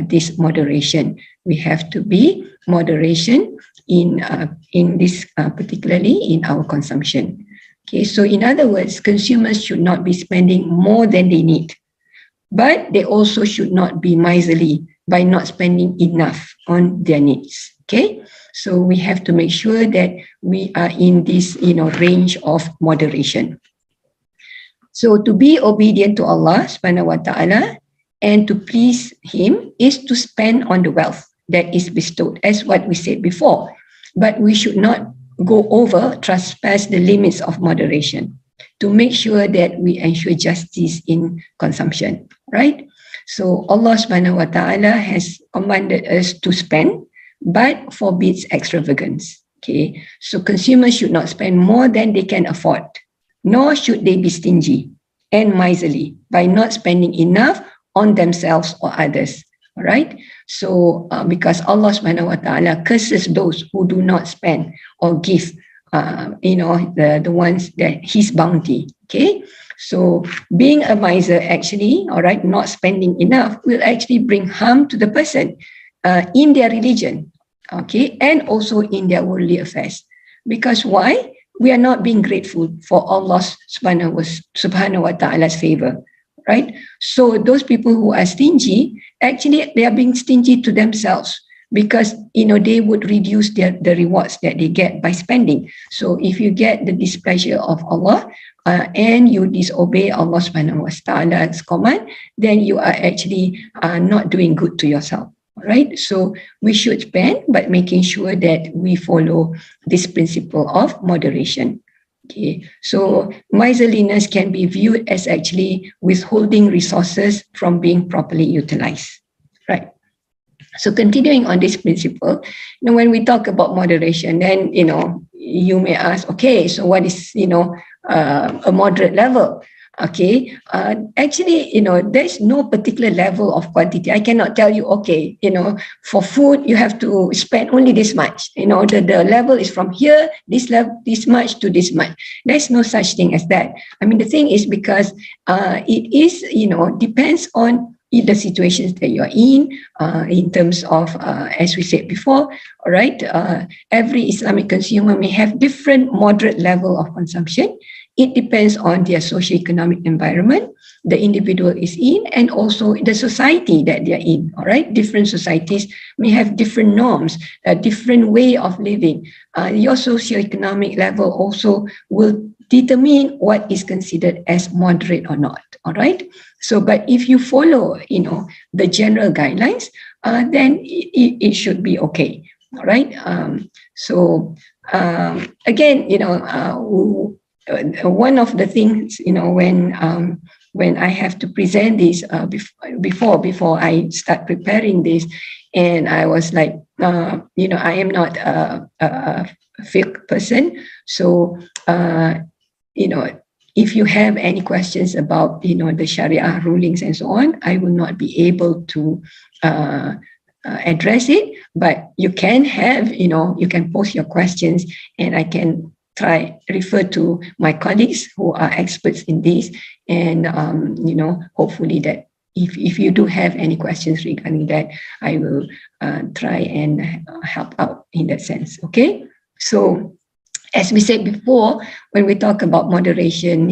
this moderation. We have to be moderation in this, particularly in our consumption. Okay, so in other words, consumers should not be spending more than they need. But they also should not be miserly by not spending enough on their needs. Okay, so we have to make sure that we are in this, range of moderation. So to be obedient to Allah subhanahu wa ta'ala and to please Him is to spend on the wealth that is bestowed, as what we said before. But we should not go over, trespass the limits of moderation, to make sure that we ensure justice in consumption, right? So Allah subhanahu wa ta'ala has commanded us to spend, but forbids extravagance. Okay, so consumers should not spend more than they can afford, nor should they be stingy and miserly by not spending enough on themselves or others. All right, so because Allah subhanahu wa ta'ala curses those who do not spend or give the ones that His bounty. Okay, so being a miser actually, all right, not spending enough will actually bring harm to the person in their religion, okay, and also in their worldly affairs. Because why? We are not being grateful for Allah's subhanahu wa ta'ala's favor, right? So those people who are stingy, actually they are being stingy to themselves, because they would reduce the rewards that they get by spending. So if you get the displeasure of Allah and you disobey Allah subhanahu wa ta'ala's command, then you are actually not doing good to yourself. Right? So we should spend, but making sure that we follow this principle of moderation. Okay, so miserliness can be viewed as actually withholding resources from being properly utilized. Right? So continuing on this principle, when we talk about moderation, then you may ask, okay, so what is, a moderate level? Okay, actually, there's no particular level of quantity. I cannot tell you, okay, for food, you have to spend only this much. The level is from here, this level, this much to this much. There's no such thing as that. I mean, the thing is because it is, depends on the situations that you're in terms of, as we said before, all right, every Islamic consumer may have different moderate level of consumption. It depends on their socioeconomic environment the individual is in, and also the society that they're in. All right, different societies may have different norms, a different way of living. Your socioeconomic level also will determine what is considered as moderate or not. All right. So, but if you follow, the general guidelines, then it should be okay. All right. Again, one of the things, when I have to present this before I start preparing this, and I was like, I am not a fake person. So, if you have any questions about, the Sharia rulings and so on, I will not be able to address it, but you can have, you can post your questions, and I can refer to my colleagues who are experts in this, and hopefully that if you do have any questions regarding that, I will try and help out in that sense. Okay, so as we said before, when we talk about moderation,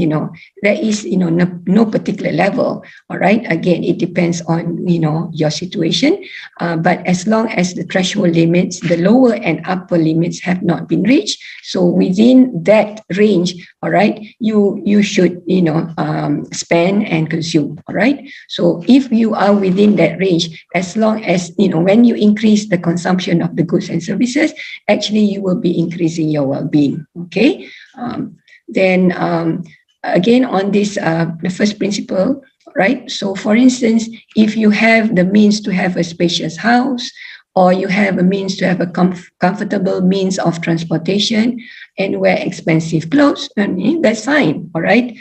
there is, no particular level. All right. Again, it depends on, your situation. But as long as the threshold limits, the lower and upper limits have not been reached, so within that range, all right, you should, spend and consume. All right. So if you are within that range, as long as, when you increase the consumption of the goods and services, actually you will be increasing your well-being. Okay. Then again, on this, the first principle, right? So for instance, if you have the means to have a spacious house, or you have a means to have a comfortable means of transportation and wear expensive clothes, that's fine, all right?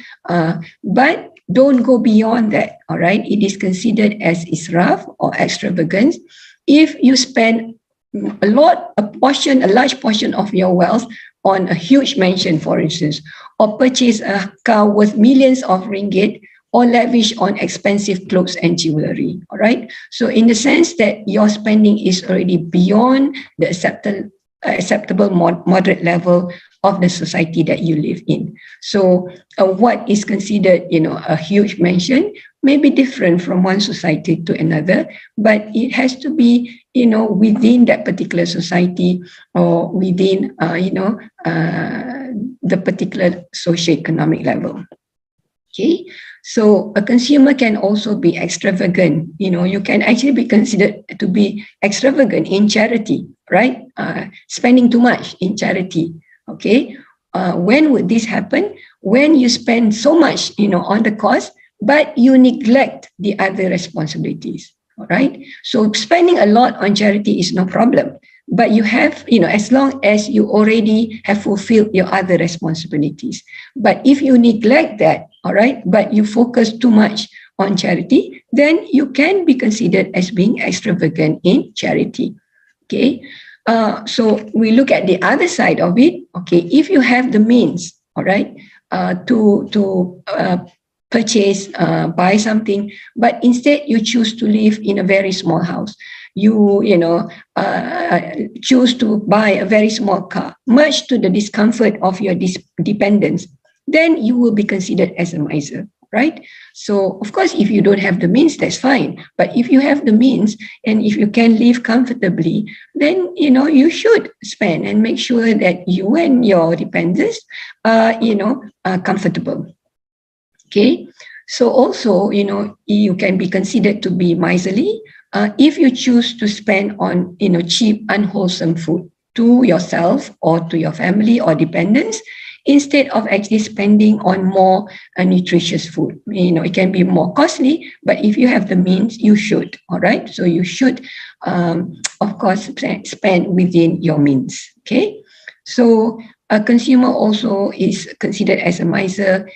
But don't go beyond that, all right? It is considered as israf or extravagance if you spend a large portion of your wealth on a huge mansion, for instance, or purchase a car worth millions of ringgit, or lavish on expensive clothes and jewelry. All right. So in the sense that your spending is already beyond the acceptable moderate level of the society that you live in. So what is considered, a huge mansion may be different from one society to another, but it has to be, within that particular society, or within, the particular socioeconomic level. Okay. So a consumer can also be extravagant. You can actually be considered to be extravagant in charity, right? Spending too much in charity. Okay. When would this happen? When you spend so much, on the cost, but you neglect the other responsibilities. All right. So spending a lot on charity is no problem. But you have, as long as you already have fulfilled your other responsibilities. But if you neglect that, all right, but you focus too much on charity, then you can be considered as being extravagant in charity. Okay. So we look at the other side of it. Okay. If you have the means, all right, to purchase, buy something, but instead you choose to live in a very small house. You choose to buy a very small car, much to the discomfort of your dependents, then you will be considered as a miser, right? So, of course, if you don't have the means, that's fine. But if you have the means, and if you can live comfortably, then, you should spend and make sure that you and your dependents are, are comfortable. Okay. So also, you can be considered to be miserly if you choose to spend on, cheap, unwholesome food to yourself or to your family or dependents, instead of actually spending on more nutritious food. It can be more costly, but if you have the means, you should. All right. So you should, of course, spend within your means. Okay. So a consumer also is considered as a miser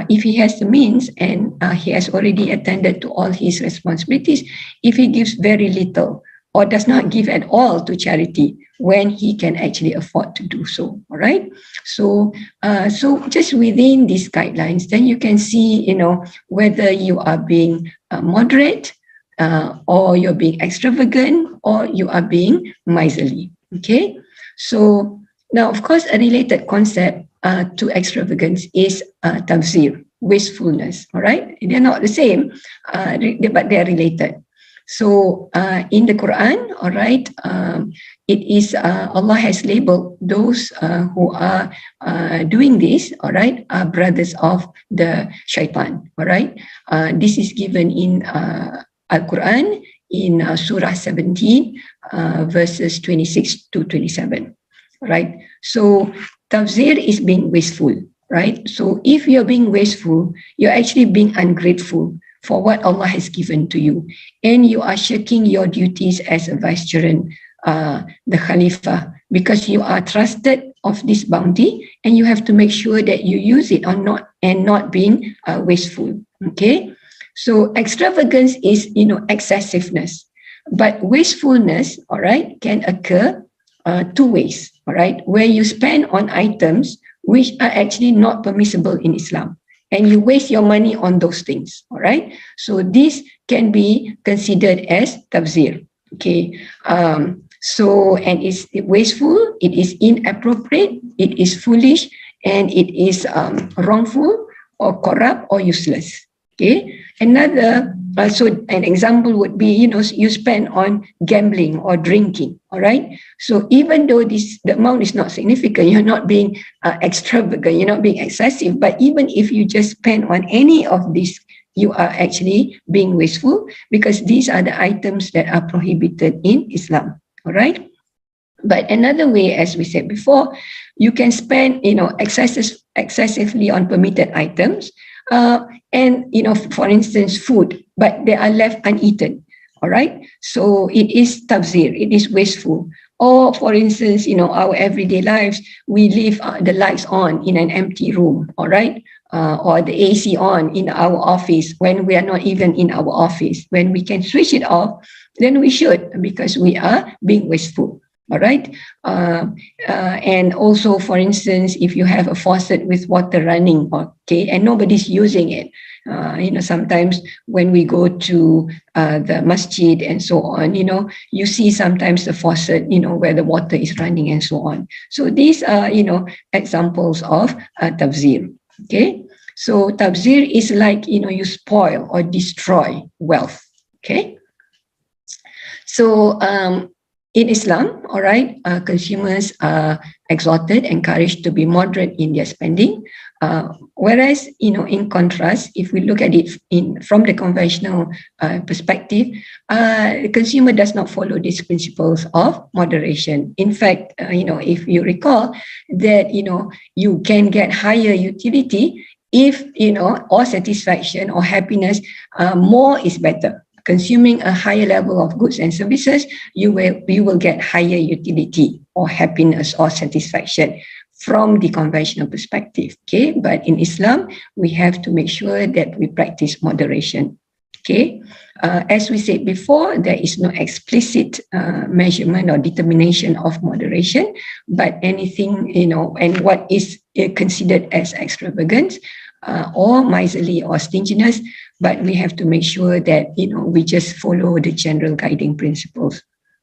if he has the means and he has already attended to all his responsibilities. If he gives very little or does not give at all to charity when he can actually afford to do so. All right. So just within these guidelines, then you can see, whether you are being moderate or you're being extravagant or you are being miserly. Okay. So now, of course, a related concept to extravagance is tabzir, wastefulness. All right. They're not the same, but they're related. So in the Quran, all right, it is Allah has labeled those who are doing this, all right, are brothers of the shaitan, all right. This is given in Al-Quran in Surah 17, verses 26 to 27, right. So tabzir is being wasteful, right. So if you're being wasteful, you're actually being ungrateful for what Allah has given to you. And you are shirking your duties as a vicegerent, the Khalifa, because you are trusted of this bounty and you have to make sure that you use it or not, and not being wasteful. Okay. So extravagance is, excessiveness, but wastefulness, all right, can occur two ways, all right, where you spend on items which are actually not permissible in Islam. And you waste your money on those things, all right? So this can be considered as tabzir, okay? And it's wasteful, it is inappropriate, it is foolish, and it is wrongful or corrupt or useless, okay? So an example would be, you spend on gambling or drinking, all right? So even though the amount is not significant, you're not being extravagant, you're not being excessive, but even if you just spend on any of these, you are actually being wasteful because these are the items that are prohibited in Islam, all right? But another way, as we said before, you can spend, excessively on permitted items, and for instance food, but they are left uneaten, all right, so it is tabzir, it is wasteful. Or for instance, our everyday lives, we leave the lights on in an empty room, all right, or the AC on in our office when we are not even in our office. When we can switch it off, then we should, because we are being wasteful. All right. And also, for instance, if you have a faucet with water running, okay, and nobody's using it, sometimes when we go to the masjid and so on, you see sometimes the faucet, where the water is running and so on. So these are, examples of tabzir. Okay. So tabzir is like, you spoil or destroy wealth. Okay. So, in Islam, all right, consumers are exhorted, encouraged to be moderate in their spending. Whereas, in contrast, if we look at it from the conventional perspective, the consumer does not follow these principles of moderation. In fact, if you recall that, you can get higher utility if, or satisfaction or happiness, more is better. Consuming a higher level of goods and services, you will get higher utility or happiness or satisfaction from the conventional perspective. Okay, but in Islam, we have to make sure that we practice moderation. Okay, as we said before, there is no explicit measurement or determination of moderation, but anything, and what is considered as extravagance or miserly or stinginess, but we have to make sure that, we just follow the general guiding principles.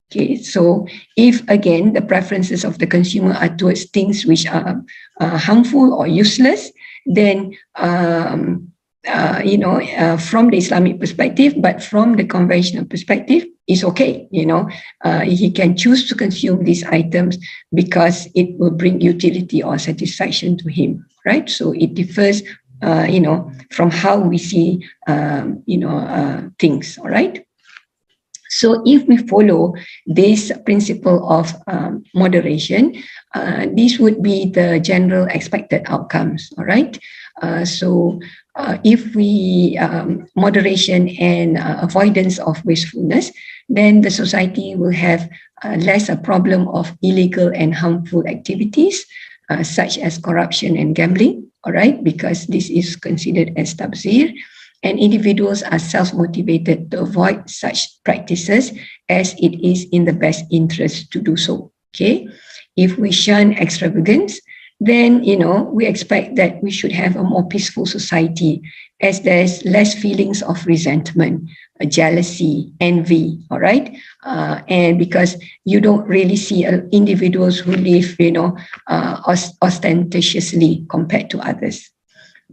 Okay, so if again, the preferences of the consumer are towards things which are harmful or useless, then, from the Islamic perspective, but from the conventional perspective, it's okay. He can choose to consume these items because it will bring utility or satisfaction to him, right? So it differs from how we see, things, all right? So if we follow this principle of moderation, these would be the general expected outcomes, all right? So if we, moderation and avoidance of wastefulness, then the society will have less a problem of illegal and harmful activities, such as corruption and gambling, all right, because this is considered as tabzir, and individuals are self-motivated to avoid such practices as it is in the best interest to do so. Okay, if we shun extravagance, then we expect that we should have a more peaceful society, as there's less feelings of resentment, jealousy, envy. All right, and because you don't really see individuals who live, ostentatiously compared to others.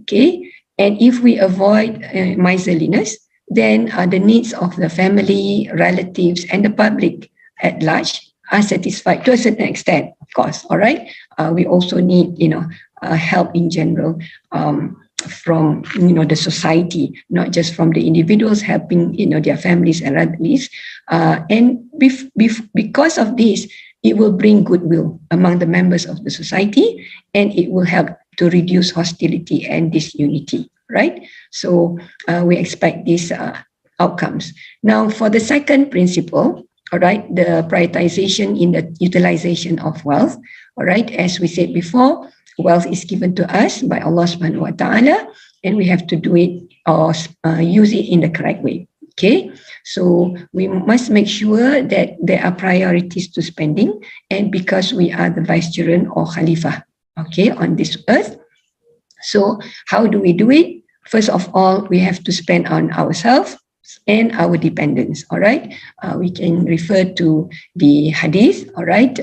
Okay, and if we avoid miserliness, then the needs of the family, relatives, and the public at large are satisfied to a certain extent, of course. All right, we also need help in general from the society, not just from the individuals helping their families and relatives, and because of this, it will bring goodwill among the members of the society, and it will help to reduce hostility and disunity, right? So we expect these outcomes. Now, for the second principle, all right, the prioritization in the utilization of wealth, all right, as we said before, wealth is given to us by Allah subhanahu wa ta'ala, and we have to do it or use it in the correct way. Okay, so we must make sure that there are priorities to spending, and because we are the vicegerent or Khalifah, okay, on this earth. So how do we do it? First of all, we have to spend on ourselves and our dependents. All right, we can refer to the hadith, all right,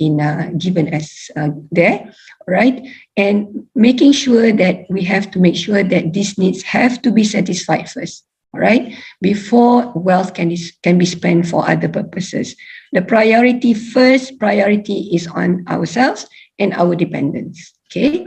in given as there, all right, and making sure that we have to make sure that these needs have to be satisfied first, all right, before wealth can be spent for other purposes. The first priority is on ourselves and our dependents. Okay,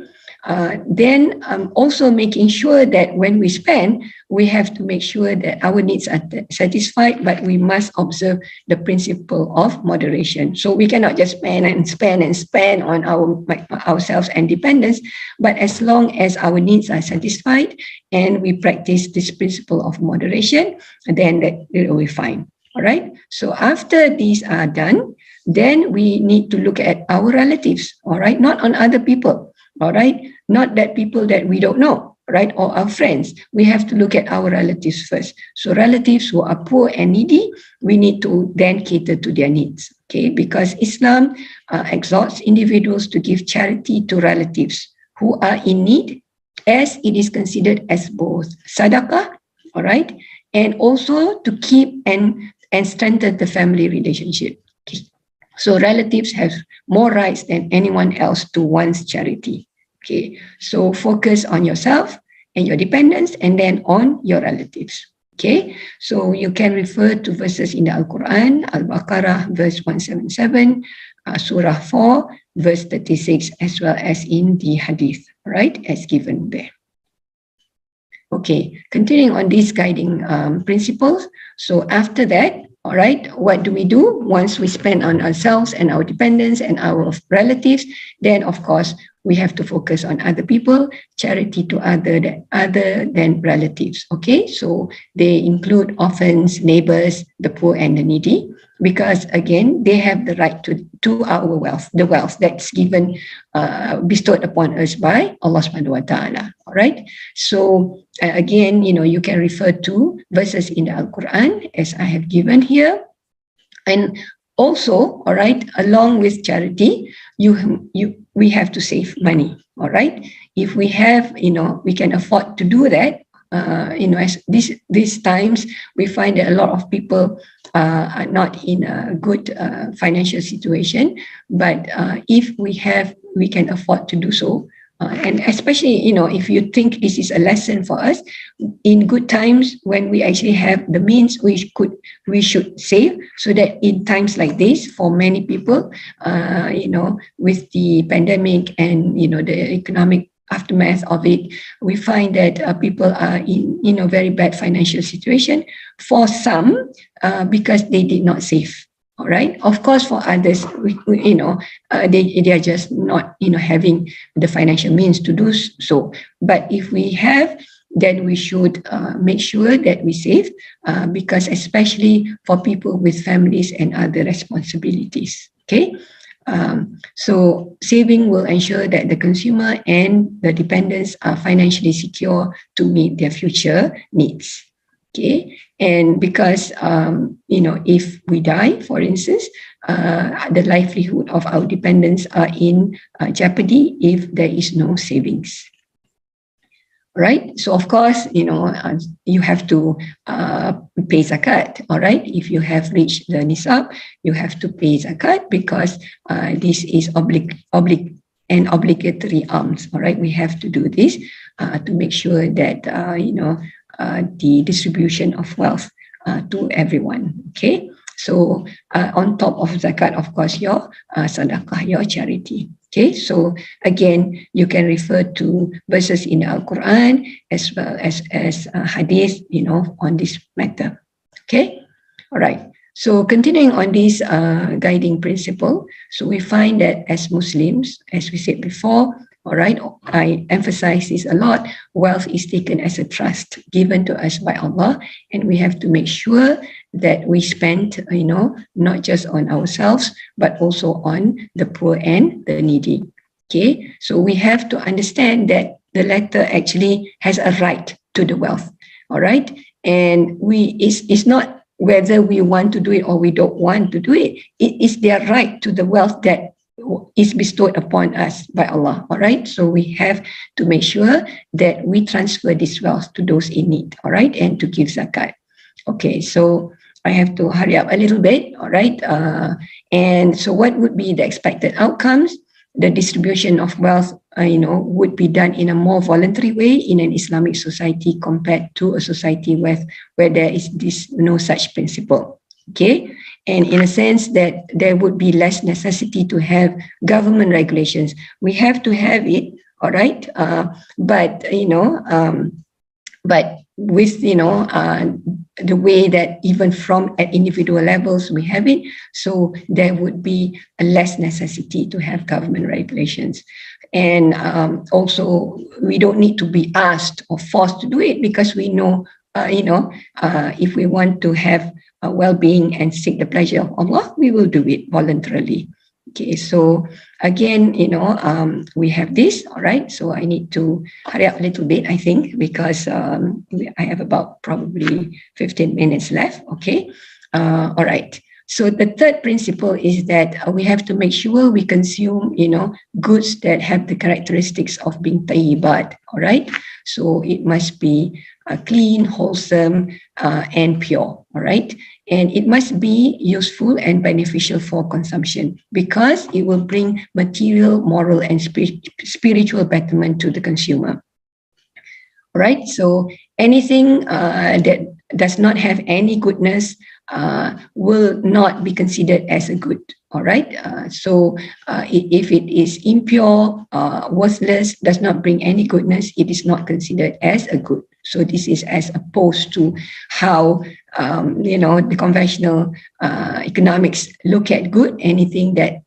then also making sure that when we spend, we have to make sure that our needs are satisfied, but we must observe the principle of moderation. So we cannot just spend and spend and spend on ourselves and dependents, but as long as our needs are satisfied and we practice this principle of moderation, then that will be fine. All right. So after these are done, then we need to look at our relatives. All right. Not on other people. All right. Not that people that we don't know, right? Or our friends. We have to look at our relatives first. So relatives who are poor and needy, we need to then cater to their needs. Okay. Because Islam exhorts individuals to give charity to relatives who are in need, as it is considered as both sadaqah, all right, and also to keep and strengthen the family relationship. Okay. So relatives have more rights than anyone else to one's charity. Okay, so focus on yourself and your dependents, and then on your relatives. Okay, so you can refer to verses in the Al-Quran, Al-Baqarah verse 177, Surah 4 verse 36, as well as in the Hadith, right, as given there. Okay, continuing on these guiding principles. So after that, all right, what do we do once we spend on ourselves and our dependents and our relatives? Then, of course, we have to focus on other people, charity to other than relatives. Okay, so they include orphans, neighbors, the poor and the needy, because again, they have the right to our wealth, the wealth that's given, bestowed upon us by Allah subhanahu wa ta'ala. All right, so again, you can refer to verses in the Al-Quran as I have given here, and also, all right, along with charity, we have to save money. All right, if we have, we can afford to do that. As these times, we find that a lot of people are not in a good financial situation. But if we can afford to do so. And especially, if you think this is a lesson for us, in good times when we actually have the means, we should save, so that in times like this, for many people, with the pandemic and the economic aftermath of it, we find that people are in a very bad financial situation. For some, because they did not save. All right. Of course, for others, they are just not, having the financial means to do so. But if we have, then we should make sure that we save, because especially for people with families and other responsibilities. Okay. So saving will ensure that the consumer and the dependents are financially secure to meet their future needs. Okay, and because if we die, for instance, the livelihood of our dependents are in jeopardy if there is no savings. Right. So of course, you have to pay zakat. All right. If you have reached the nisab, you have to pay zakat because this is obligatory alms. All right. We have to do this to make sure that the distribution of wealth to everyone. Okay. So on top of zakat, of course, your sadaqah, your charity. Okay, so again, you can refer to verses in the Al-Quran as well as hadith, on this matter. Okay, all right. So continuing on this guiding principle, so we find that as Muslims, as we said before, all right, I emphasize this a lot, wealth is taken as a trust given to us by Allah, and we have to make sure that we spend, not just on ourselves, but also on the poor and the needy. Okay, so we have to understand that the latter actually has a right to the wealth. All right, and it's not whether we want to do it or we don't want to do it. It is their right to the wealth that is bestowed upon us by Allah. All right, so we have to make sure that we transfer this wealth to those in need. All right, and to give zakat. Okay, so I have to hurry up a little bit, all right? And so what would be the expected outcomes? The distribution of wealth, would be done in a more voluntary way in an Islamic society compared to a society where there is no such principle, okay? And in a sense that there would be less necessity to have government regulations. We have to have it, all right? But with the way that even from at individual levels we have it, so there would be a less necessity to have government regulations. And also we don't need to be asked or forced to do it, because we know if we want to have a well-being and seek the pleasure of Allah, we will do it voluntarily. Okay, so again, we have this, all right? So I need to hurry up a little bit, I think, because I have about probably 15 minutes left, okay? All right. So the third principle is that we have to make sure we consume, goods that have the characteristics of being tayyibat, all right? So it must be clean, wholesome, and pure, all right? And it must be useful and beneficial for consumption, because it will bring material, moral, and spiritual betterment to the consumer. All right, so anything that does not have any goodness will not be considered as a good. All right, so if it is impure, worthless, does not bring any goodness, it is not considered as a good. So this is as opposed to how the conventional economics look at good. Anything that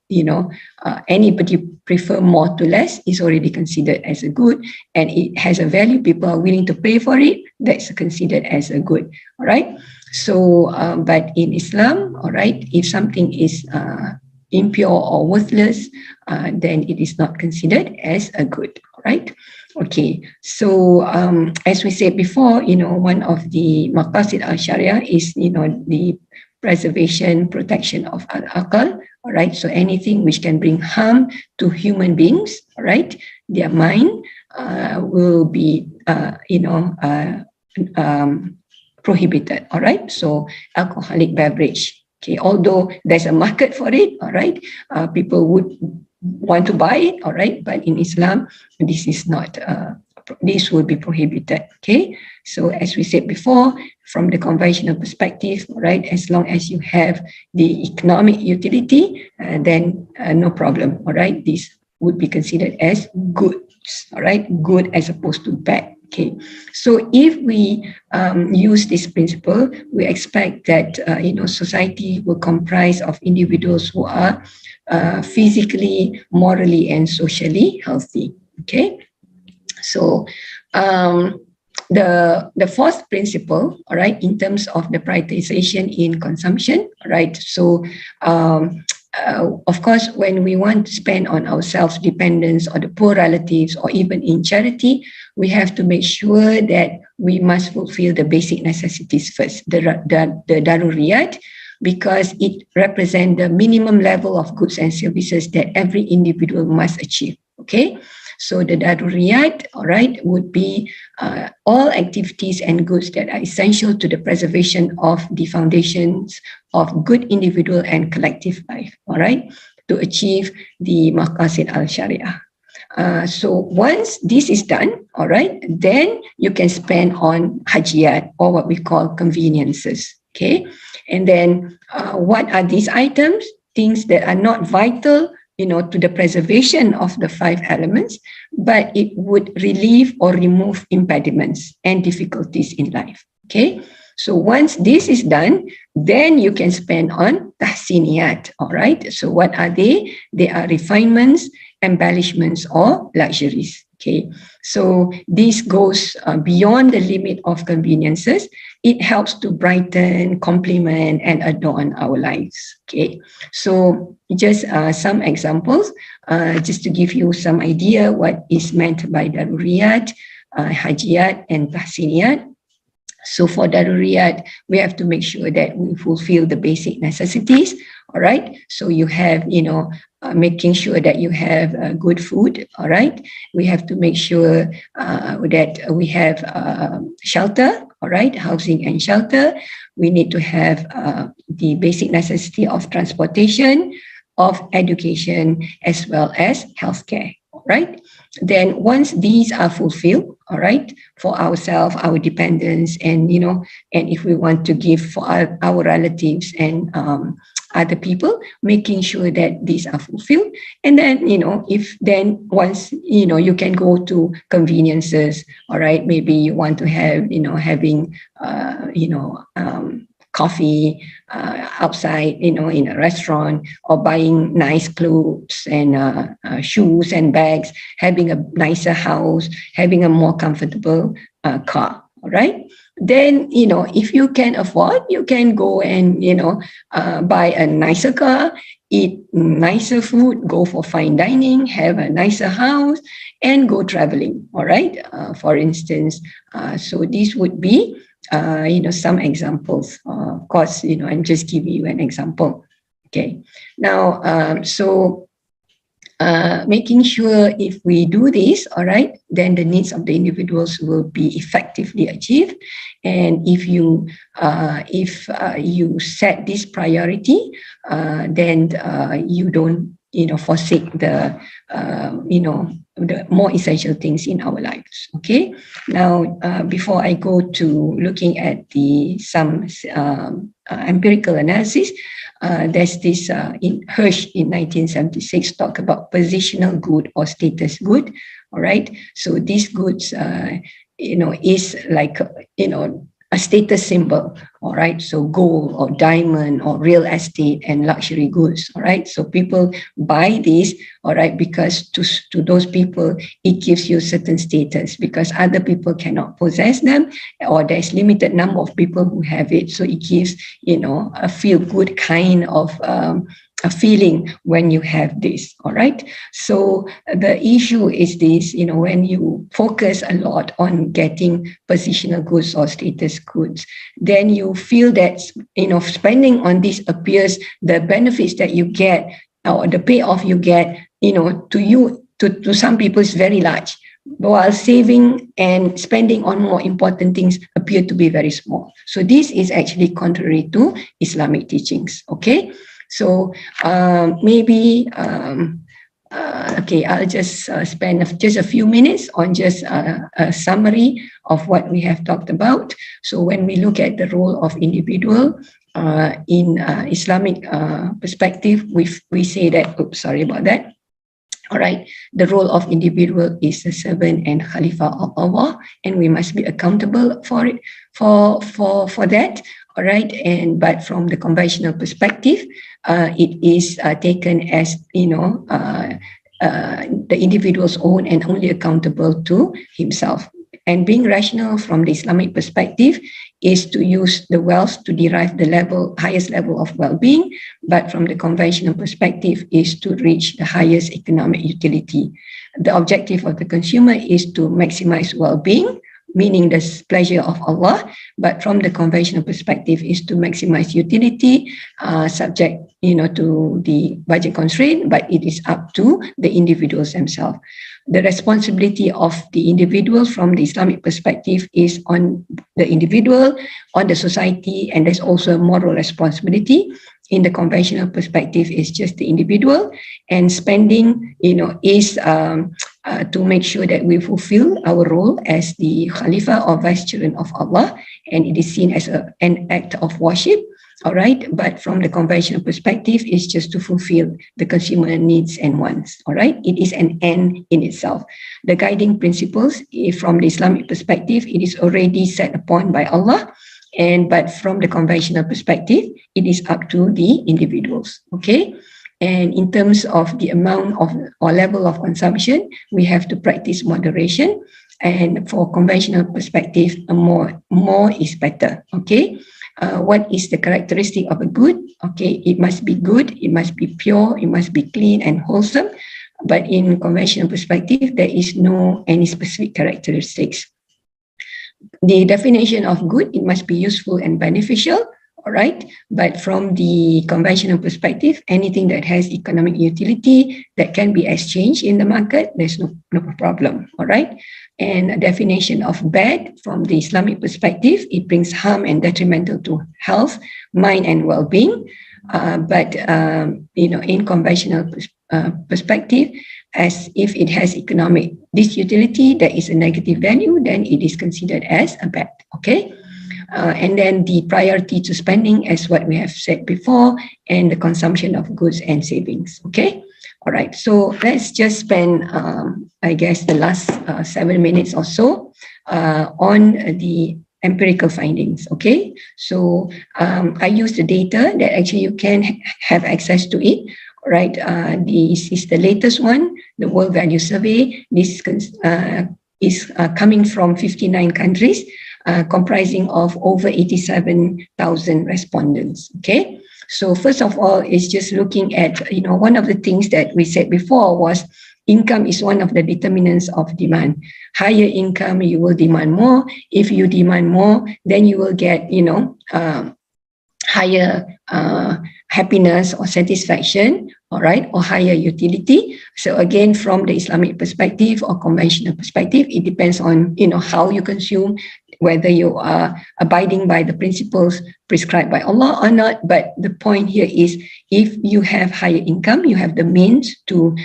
anybody prefer more to less is already considered as a good, and it has a value. People are willing to pay for it. That's considered as a good. All right. So, but in Islam, all right, if something is impure or worthless, then it is not considered as a good. All right. Okay, so as we said before, one of the maqasid al-Sharia is, the preservation, protection of al-aqal, all right? So anything which can bring harm to human beings, all right, their mind will be, prohibited, all right? So alcoholic beverage, okay, although there's a market for it, all right, people would want to buy it, all right, but in Islam, this is not, this will be prohibited, okay? So as we said before, from the conventional perspective, all right, as long as you have the economic utility, then no problem, all right? This would be considered as goods, all right? Good as opposed to bad. Okay, so if we use this principle, we expect that society will comprise of individuals who are physically, morally, and socially healthy. Okay, so the fourth principle, all right, in terms of the prioritization in consumption, all right. So of course, when we want to spend on our self-dependence or the poor relatives or even in charity, we have to make sure that we must fulfill the basic necessities first, the daruriyat, because it represents the minimum level of goods and services that every individual must achieve. Okay, so the daruriyat, all right, would be all activities and goods that are essential to the preservation of the foundations of good individual and collective life, all right, to achieve the maqasid al-sharia. So once this is done, all right, then you can spend on hajiyat, or what we call conveniences, okay? And then what are these items? Things that are not vital, to the preservation of the 5 elements, but it would relieve or remove impediments and difficulties in life, okay? So once this is done, then you can spend on tahsiniyat, all right? So what are they? They are refinements, embellishments, or luxuries, okay? So this goes beyond the limit of conveniences. It helps to brighten, complement, and adorn our lives, okay? So just some examples, just to give you some idea what is meant by daruriyat, hajiyat, and tahsiniyat. So for daruriyat, we have to make sure that we fulfill the basic necessities, all right? So you have, making sure that you have good food, all right? We have to make sure that we have shelter, all right? Housing and shelter. We need to have the basic necessity of transportation, of education, as well as healthcare, all right? Then once these are fulfilled, all right, for ourselves, our dependents, and, and if we want to give for our relatives and other people, making sure that these are fulfilled. And then, if then once, you can go to conveniences, all right, maybe you want to have, having, coffee outside, in a restaurant, or buying nice clothes and shoes and bags, having a nicer house, having a more comfortable car, all right? Then, if you can afford, you can go and, buy a nicer car, eat nicer food, go for fine dining, have a nicer house, and go traveling, all right? For instance, so this would be some examples. Of course, I'm just giving you an example. Okay. Now, making sure if we do this, all right, then the needs of the individuals will be effectively achieved. And if you set this priority, then you don't forsake the the more essential things in our lives. Okay. Now, before I go to looking at some empirical analysis, there's this in Hirsch in 1976 talk about positional good or status good. All right. So these goods, is like a status symbol, all right? So gold or diamond or real estate and luxury goods, all right? So people buy these, all right, because to those people, it gives you certain status because other people cannot possess them, or there's limited number of people who have it. So it gives, a feel-good kind of a feeling when you have this, all right? So the issue is this, when you focus a lot on getting positional goods or status goods, then you feel that, spending on this appears the benefits that you get or the payoff you get, to some people is very large, while saving and spending on more important things appear to be very small. So this is actually contrary to Islamic teachings, okay? So maybe, I'll just spend just a few minutes on just a summary of what we have talked about. So when we look at the role of individual in Islamic perspective, we say that, oops, sorry about that. All right, the role of individual is a servant and Khalifa of Allah, and we must be accountable for it, for that. All right, but from the conventional perspective, it is taken as the individual's own and only accountable to himself. And being rational from the Islamic perspective, is to use the wealth to derive the highest level of well-being, but from the conventional perspective is to reach the highest economic utility. The objective of the consumer is to maximize well-being, meaning the pleasure of Allah, but from the conventional perspective is to maximize utility, subject to the budget constraint, but it is up to the individuals themselves. The responsibility of the individual from the Islamic perspective is on the individual, on the society, and there's also a moral responsibility. In the conventional perspective, it's just the individual, and spending, is to make sure that we fulfill our role as the Khalifa or Vice Children of Allah, and it is seen as an act of worship. All right, but from the conventional perspective, it's just to fulfill the consumer needs and wants. All right, it is an end in itself. The guiding principles, from the Islamic perspective, it is already set upon by Allah. But from the conventional perspective, it is up to the individuals. Okay. And in terms of the amount of or level of consumption, we have to practice moderation. And for conventional perspective, more is better. Okay. What is the characteristic of a good? Okay, it must be good, it must be pure, it must be clean and wholesome. But in conventional perspective, there is no any specific characteristics. The definition of good, it must be useful and beneficial. All right, but from the conventional perspective, anything that has economic utility that can be exchanged in the market, there's no problem. All right, and a definition of bad from the Islamic perspective, it brings harm and detrimental to health, mind, and well-being. But in conventional perspective, as if it has economic disutility, that is a negative value, then it is considered as a bad. Okay. And then the priority to spending, as what we have said before, and the consumption of goods and savings. Okay. All right. So let's just spend, I guess, the last 7 minutes or so on the empirical findings. Okay. So I use the data that actually you can have access to it. All right. This is the latest one, the World Value Survey. This is coming from 59 countries. Comprising of over 87,000 respondents. Okay, so first of all, it's just looking at, one of the things that we said before was income is one of the determinants of demand. Higher income, you will demand more. If you demand more, then you will get, higher happiness or satisfaction, all right, or higher utility. So again, from the Islamic perspective or conventional perspective, it depends on, how you consume, whether you are abiding by the principles prescribed by Allah or not. But the point here is, if you have higher income, you have the means to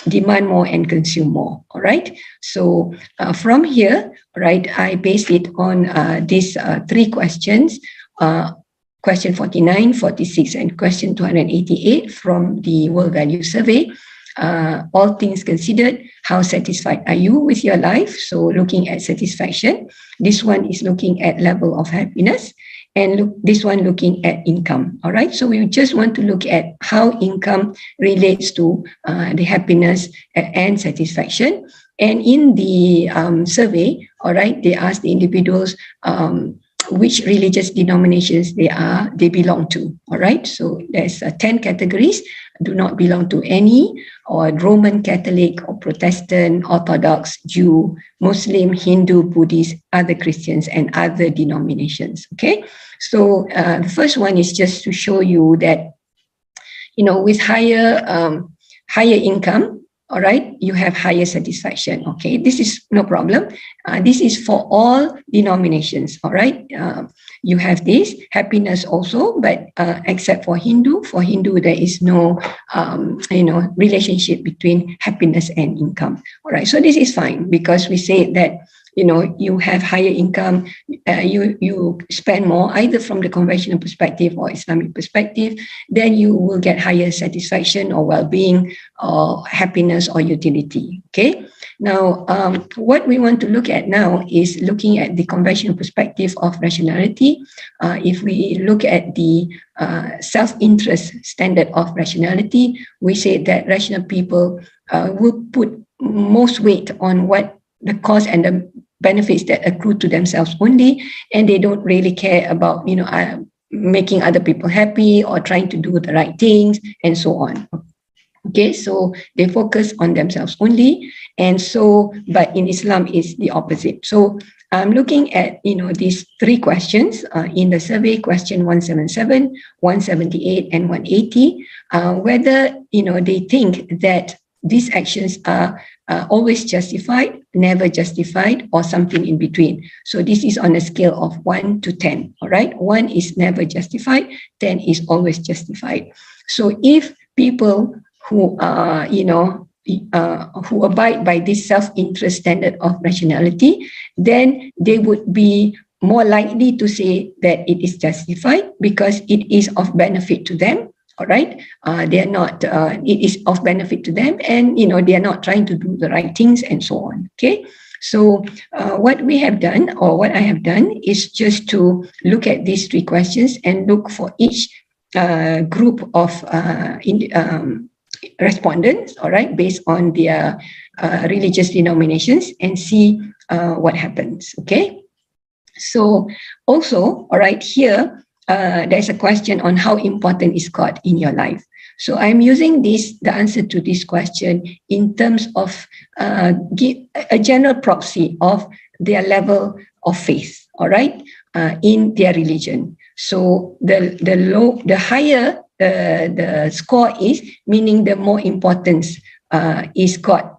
demand more and consume more. All right. So from here, right, I based it on these 3 questions. Question 49, 46, and question 288 from the World Value Survey. All things considered, how satisfied are you with your life? So looking at satisfaction. This one is looking at level of happiness, and this one looking at income. All right. So we just want to look at how income relates to the happiness and satisfaction. And in the survey, all right, they asked the individuals which religious denominations they belong to. All right. So there's 10 categories. Do not belong to any, or Roman Catholic or Protestant, Orthodox, Jew, Muslim, Hindu, Buddhist, other Christians, and other denominations. Okay. So the first one is just to show you that, with higher income, all right, you have higher satisfaction. Okay, this is no problem. This is for all denominations. All right, you have this happiness also, but except for Hindu. For Hindu, there is no, relationship between happiness and income. All right, so this is fine, because we say that, you have higher income, you spend more, either from the conventional perspective or Islamic perspective, then you will get higher satisfaction or well-being or happiness or utility. Okay. Now, what we want to look at now is looking at the conventional perspective of rationality. If we look at the self-interest standard of rationality, we say that rational people will put most weight on what the cause and the benefits that accrue to themselves only, and they don't really care about, making other people happy or trying to do the right things and so on. Okay, so they focus on themselves only. And so, but in Islam is the opposite. So I'm looking at, these three questions in the survey, question 177, 178, and 180, whether, they think that these actions are always justified, never justified, or something in between. So this is on a scale of 1 to 10, all right? 1 is never justified, 10 is always justified. So if people who are, who abide by this self-interest standard of rationality, then they would be more likely to say that it is justified because it is of benefit to them. All right, they are not. It is of benefit to them, and they are not trying to do the right things, and so on. Okay, so what we have done, or what I have done, is just to look at these three questions and look for each group of respondents, all right, based on their religious denominations, and see what happens. Okay, so also, all right, here there's a question on how important is God in your life. So I'm using the answer to this question in terms of give a general proxy of their level of faith, all right, in their religion. So the higher the score is, meaning the more importance is God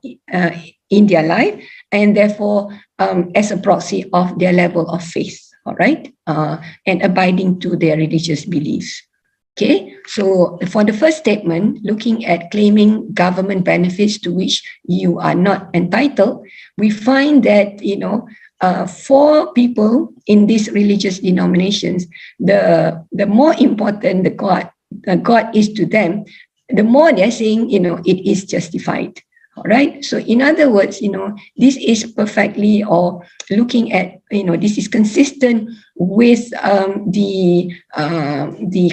in their life, and therefore as a proxy of their level of faith, all right, and abiding to their religious beliefs. Okay, so for the first statement, looking at claiming government benefits to which you are not entitled, we find that, for people in these religious denominations, the more important the God is to them, the more they're saying, it is justified. All right. So in other words, this is perfectly, or looking at, this is consistent with the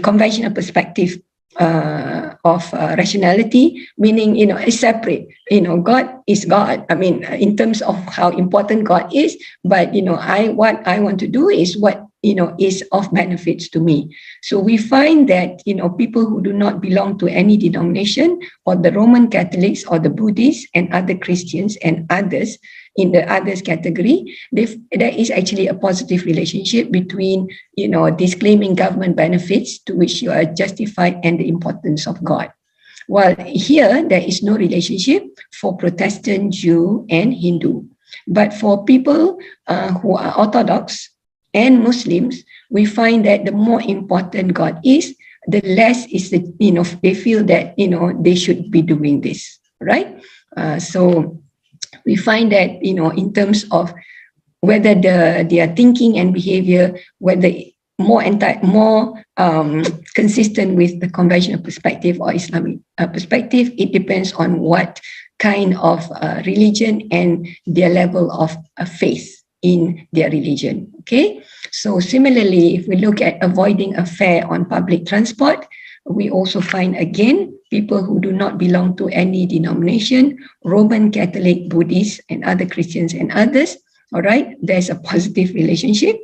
conventional perspective of rationality, meaning, it's separate. God is God. I mean, in terms of how important God is, but, what I want to do is what, is of benefits to me. So we find that, people who do not belong to any denomination, or the Roman Catholics, or the Buddhists, and other Christians, and others in the others category, there is actually a positive relationship between, this claiming government benefits to which you are justified and the importance of God. While here, there is no relationship for Protestant, Jew, and Hindu. But for people who are Orthodox and Muslims, we find that the more important God is, the less is they feel that, they should be doing this, right? So we find that, in terms of whether their thinking and behavior, whether more consistent with the conventional perspective or Islamic perspective, it depends on what kind of religion and their level of faith in their religion. Okay, so similarly, if we look at avoiding a fare on public transport, we also find again people who do not belong to any denomination, Roman Catholic, Buddhists, and other Christians and others. All right, there's a positive relationship,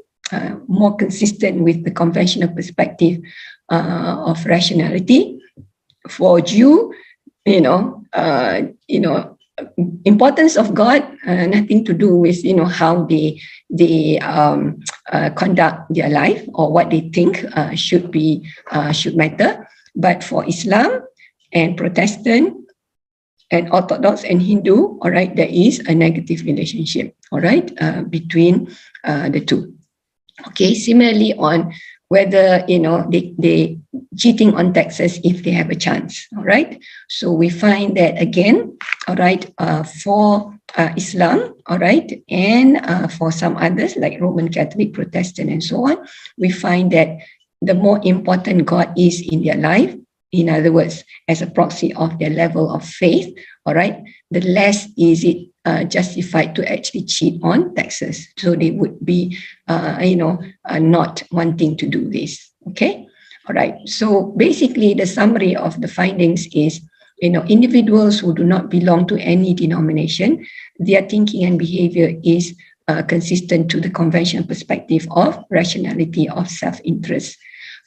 more consistent with the conventional perspective of rationality. For Jew, importance of God, nothing to do with how they conduct their life or what they think should matter. But for Islam and Protestant and Orthodox and Hindu, all right, there is a negative relationship, all right, between the two. Okay, similarly on whether, they cheating on taxes if they have a chance, all right? So we find that again, all right, for Islam, all right, and for some others like Roman Catholic, Protestant, and so on, we find that the more important God is in their life, in other words, as a proxy of their level of faith, all right, the less is it justified to actually cheat on taxes. So they would be, not wanting to do this. Okay, all right. So basically, the summary of the findings is, individuals who do not belong to any denomination, their thinking and behavior is consistent to the conventional perspective of rationality, of self-interest.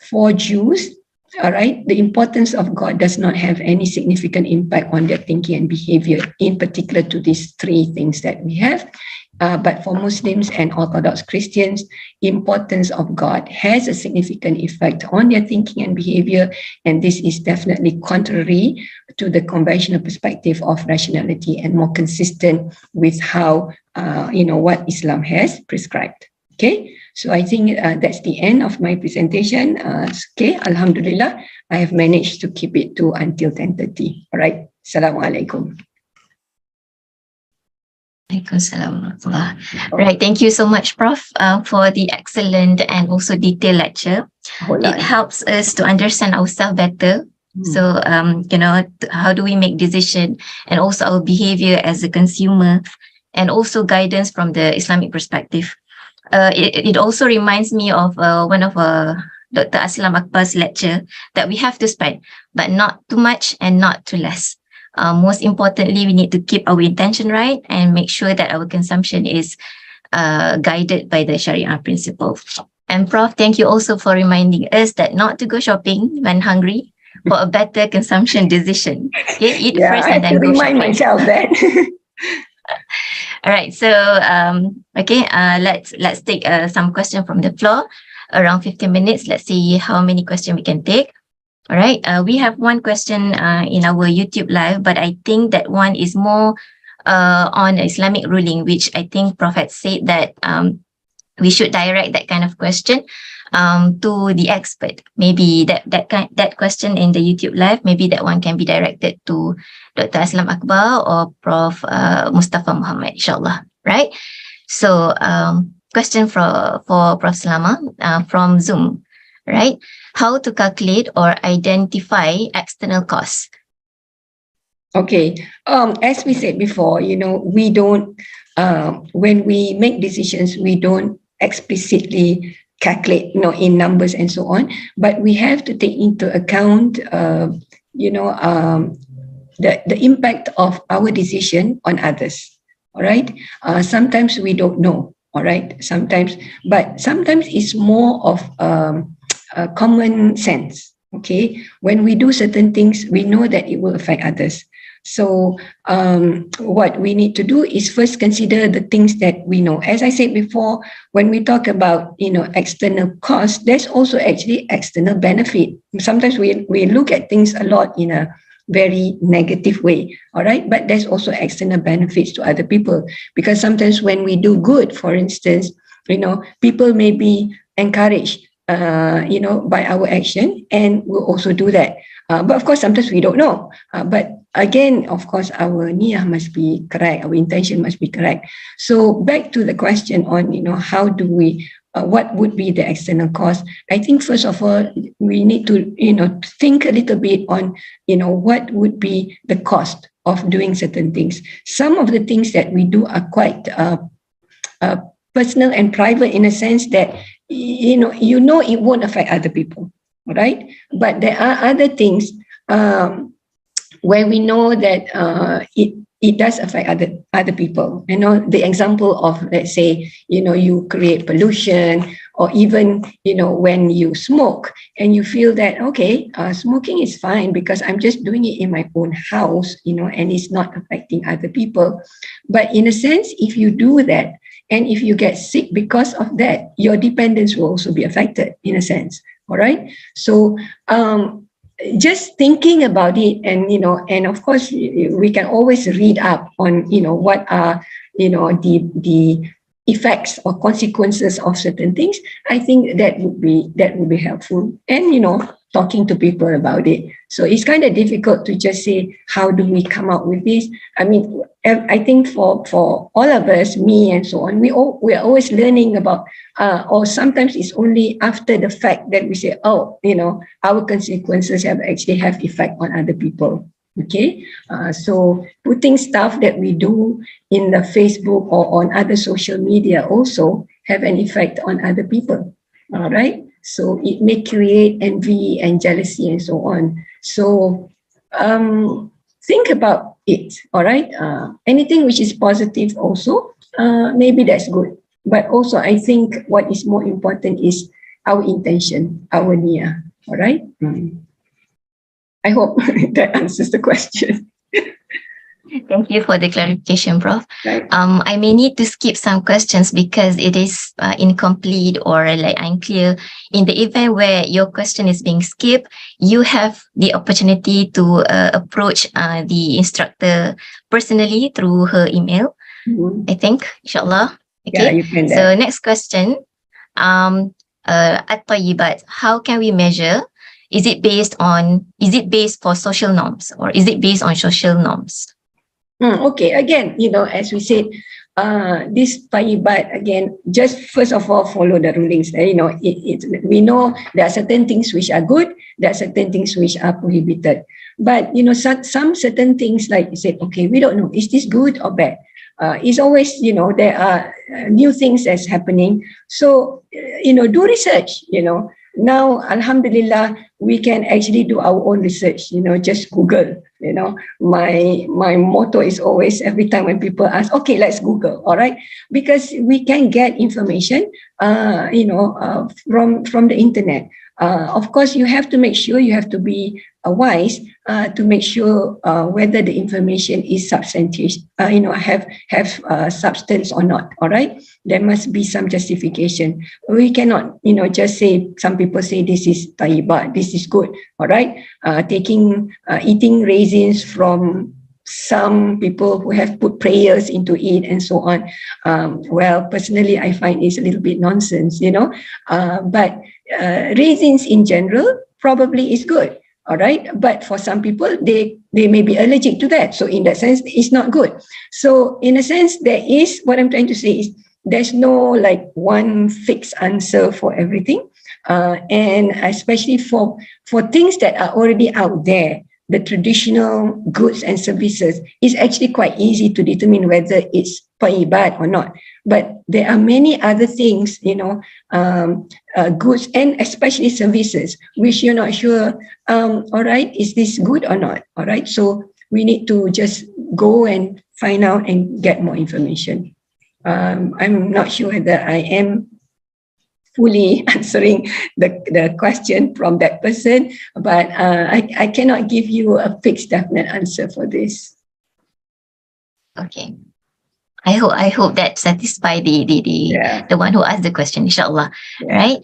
For Jews, all right, the importance of God does not have any significant impact on their thinking and behavior, in particular to these three things that we have. But for Muslims and Orthodox Christians, importance of God has a significant effect on their thinking and behavior, and this is definitely contrary to the conventional perspective of rationality and more consistent with how, what Islam has prescribed. Okay, so I think that's the end of my presentation. Okay, Alhamdulillah, I have managed to keep it to until 10:30. All right, Assalamualaikum. Right, thank you so much, Prof, for the excellent and also detailed lecture. It helps us to understand ourselves better. So, how do we make decision, and also our behavior as a consumer, and also guidance from the Islamic perspective. It also reminds me of one of Dr. Aslam Akbar's lecture that we have to spend, but not too much and not too less. Most importantly, we need to keep our intention right and make sure that our consumption is guided by the Sharia principles. And Prof, thank you also for reminding us that not to go shopping when hungry, for a better consumption decision. Okay, eat first and then go shopping. I have to remind myself that. All right, so let's take some question from the floor. Around 15 minutes. Let's see how many questions we can take. All right, we have one question in our YouTube live, but I think that one is more on Islamic ruling, which I think Prophet said that we should direct that kind of question to the expert. Maybe that question in the YouTube live, maybe that one can be directed to Dr. Aslam Akbar or Prof. Mustafa Muhammad, inshallah. Right? So, question for Prof. Selamah from Zoom. Right? How to calculate or identify external costs? Okay. As we said before, we don't, when we make decisions, we don't explicitly calculate, in numbers and so on, but we have to take into account, the impact of our decision on others. All right. Sometimes we don't know. All right. Sometimes it's more of common sense. Okay. When we do certain things, we know that it will affect others. So what we need to do is first consider the things that we know. As I said before, when we talk about, external costs, there's also actually external benefit. Sometimes we look at things a lot in a very negative way, all right? But there's also external benefits to other people, because sometimes when we do good, for instance, people may be encouraged, by our action, and we'll also do that. But of course, sometimes we don't know. But again, of course, our niyyah must be correct. Our intention must be correct. So back to the question on, how do we, what would be the external cost? I think first of all, we need to, think a little bit on, what would be the cost of doing certain things. Some of the things that we do are quite personal and private, in a sense that, it won't affect other people, right? But there are other things where we know that it does affect other people. The example of, let's say, you create pollution, or even, when you smoke and you feel that, okay, smoking is fine because I'm just doing it in my own house, and it's not affecting other people. But in a sense, if you do that, and if you get sick because of that, your dependence will also be affected, in a sense. All right. So just thinking about it, and and of course we can always read up on what are the effects or consequences of certain things. I think that would be helpful, and talking to people about it. So it's kind of difficult to just say, how do we come up with this? I mean, I think for all of us, me and so on, we are always learning about, or sometimes it's only after the fact that we say, oh, our consequences have effect on other people. Okay, so putting stuff that we do in the Facebook or on other social media also have an effect on other people. All right. So it may create envy and jealousy and so on. So think about it, all right? Anything which is positive also, maybe that's good. But also, I think what is more important is our intention, our niyyah, all right? I hope that answers the question. Thank you for the clarification, Prof. Right. I may need to skip some questions because it is incomplete or like unclear. In the event where your question is being skipped, you have the opportunity to approach the instructor personally through her email, I think, inshallah. Okay. Yeah, you can. So next question, at-tayyibat, how can we measure? Is it based for social norms or is it based on social norms? Okay, again, as we said, this tayyibat, again, just first of all, follow the rulings. We know there are certain things which are good, there are certain things which are prohibited. But, some certain things, like you said, okay, we don't know, is this good or bad? It's always, there are new things that's happening. So, do research, Now, alhamdulillah, we can actually do our own research, just Google. My motto is always, every time when people ask, okay, let's Google, all right? Because we can get information, from the internet. Of course, you have to make sure, you have to be wise to make sure whether the information is substantive, have substance or not. All right, there must be some justification. We cannot, just say, some people say this is tayyibat, this is good. All right, eating raisins from some people who have put prayers into it and so on. Well, personally, I find it's a little bit nonsense, but raisins in general probably is good. All right, but for some people, they may be allergic to that. So in that sense, it's not good. So in a sense, there is, what I'm trying to say is, there's no like one fixed answer for everything. And especially for things that are already out there, the traditional goods and services, is actually quite easy to determine whether it's tayyibat or not. But there are many other things, goods and especially services, which you're not sure, all right, is this good or not? All right, so we need to just go and find out and get more information. I'm not sure whether I am fully answering the question from that person, but I cannot give you a fixed, definite answer for this. Okay. I hope that satisfies the one who asked the question, inshallah. Yeah. Right?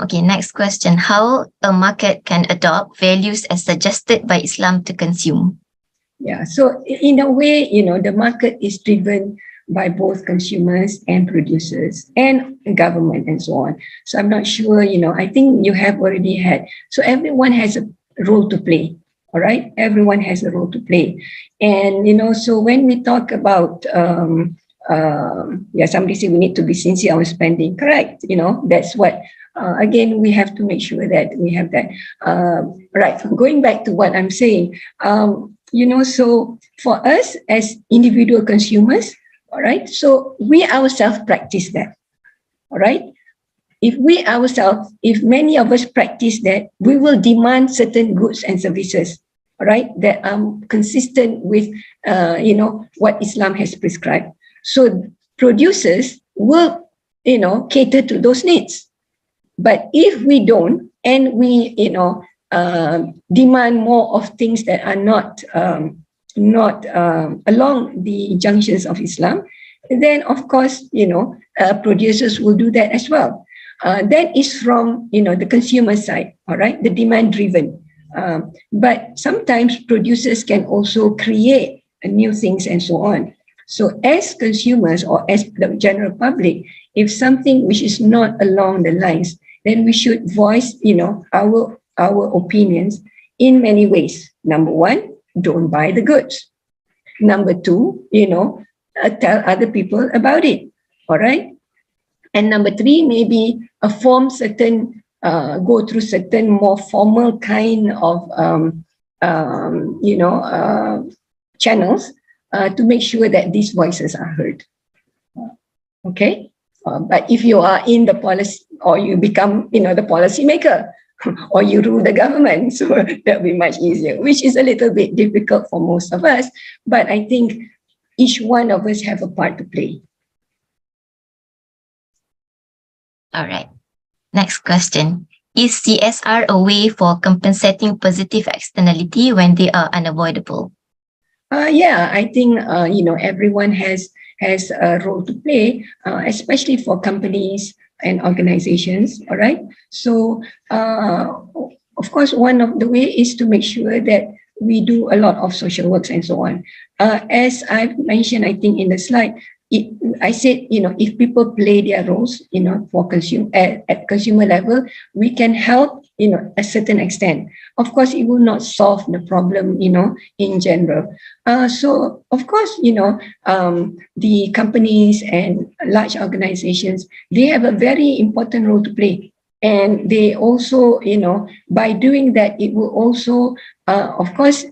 Okay, next question. How a market can adopt values as suggested by Islam to consume? Yeah, so in a way, the market is driven by both consumers and producers and government and so on. So I'm not sure, I think you have already had. So everyone has a role to play. All right, everyone has a role to play. And, so when we talk about, somebody say we need to be sincere on spending, correct? That's what, again, we have to make sure that we have that. Right, going back to what I'm saying, so for us as individual consumers, all right, so we ourselves practice that, all right? If many of us practice that, we will demand certain goods and services, all right, that are consistent with, what Islam has prescribed. So producers will, cater to those needs. But if we don't, and we, demand more of things that are not along the junctions of Islam, then of course, producers will do that as well. That is from, the consumer side, all right, the demand driven. But sometimes producers can also create new things and so on. So as consumers or as the general public, if something which is not along the lines, then we should voice, our opinions in many ways. Number one, don't buy the goods. Number two, tell other people about it. All right. And number three, maybe form certain, go through certain more formal kind of, channels to make sure that these voices are heard. Okay. But if you are in the policy or you become, the policy maker, or you rule the government. So that'll be much easier, which is a little bit difficult for most of us. But I think each one of us have a part to play. All right. Next question. Is CSR a way for compensating positive externality when they are unavoidable? Yeah, I think everyone has a role to play, especially for companies and organizations. All right. So, of course, one of the way is to make sure that we do a lot of social works and so on. As I've mentioned, I think in the slide, I said, if people play their roles, for at consumer level, we can help, a certain extent. Of course, it will not solve the problem, in general. So, of course, the companies and large organizations, they have a very important role to play. And they also, by doing that, it will also, of course,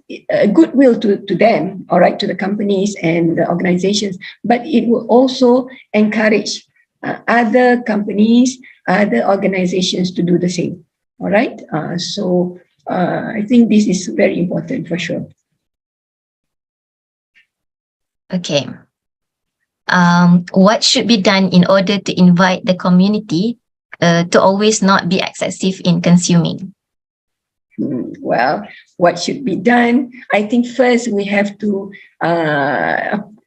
goodwill to them, all right, to the companies and the organizations, but it will also encourage other companies, other organizations to do the same, all right? So I think this is very important for sure. Okay. What should be done in order to invite the community to always not be excessive in consuming? Well, what should be done? I think first we have to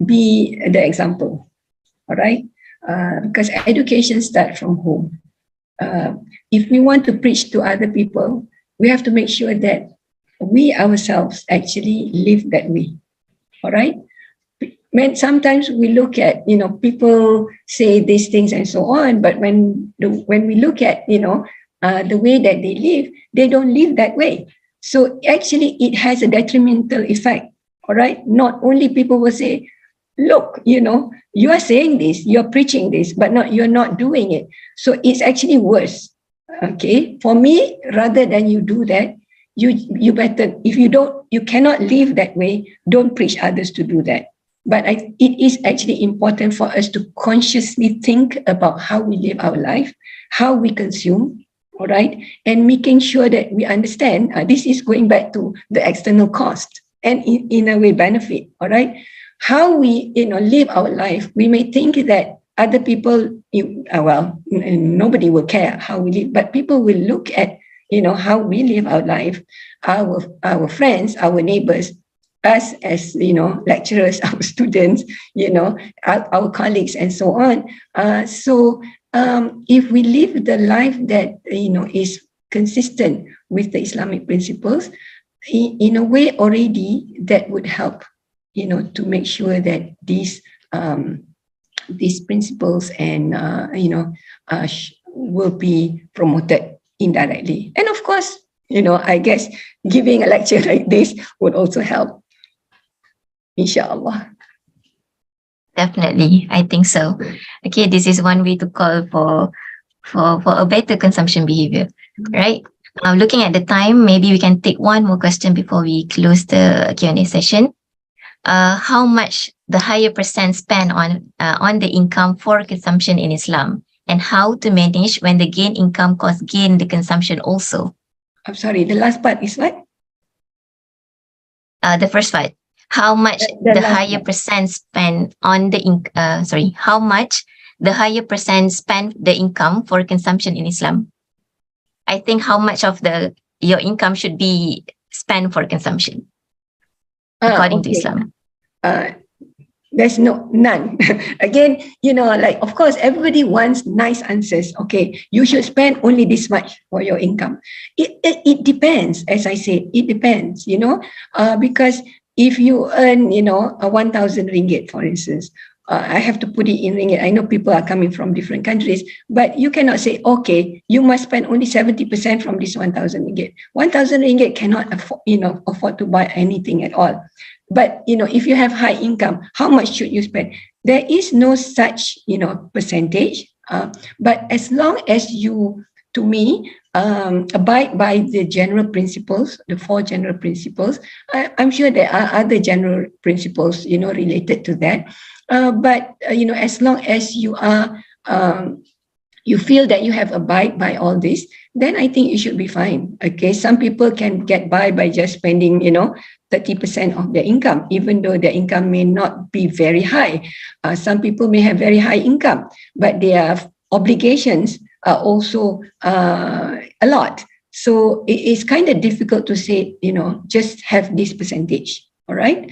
be the example, all right? Because education starts from home. If we want to preach to other people, we have to make sure that we ourselves actually live that way, all right? Sometimes we look at, people say these things and so on, but when we look at, the way that they live, they don't live that way. So actually it has a detrimental effect, all right? Not only people will say, look, you are saying this, you're preaching this, but you're not doing it. So it's actually worse, okay? For me, rather than you do that, you better, if you cannot live that way, don't preach others to do that. But it is actually important for us to consciously think about how we live our life, how we consume, all right? And making sure that we understand, this is going back to the external cost and in a way benefit, all right? How we, live our life, we may think that other people, nobody will care how we live, but people will look at, how we live our life, our friends, our neighbors, us as, lecturers, our students, our colleagues and so on. So if we live the life that, is consistent with the Islamic principles, in a way already that would help, to make sure that these principles and, will be promoted indirectly. And of course, I guess giving a lecture like this would also help. Inshallah. Definitely, I think so. Okay, this is one way to call for a better consumption behavior, right? Looking at the time, maybe we can take one more question before we close the Q&A session. How much the higher percent spend on the income for consumption in Islam, and how to manage when the gain income cost gain the consumption also? I'm sorry, the last part is what? The first part. How much the higher percent spend on the how much the higher percent spend the income for consumption in Islam? I think how much of your income should be spent for consumption according to Islam? There's none. Again, of course, everybody wants nice answers. Okay, you should spend only this much for your income. It depends, as I said, it depends, because if you earn, 1,000 ringgit, for instance, I have to put it in ringgit. I know people are coming from different countries, but you cannot say, okay, you must spend only 70% from this 1,000 ringgit. 1,000 ringgit cannot afford to buy anything at all. But, if you have high income, how much should you spend? There is no such, percentage. But as long as you, to me, abide by the general principles, the 4 general principles, I'm sure there are other general principles, related to that. But, as long as you are, you feel that you have abide by all this, then I think it should be fine. Okay, some people can get by just spending, 30% of their income, even though their income may not be very high. Some people may have very high income, but their obligations are also a lot. So it is kind of difficult to say, just have this percentage. All right.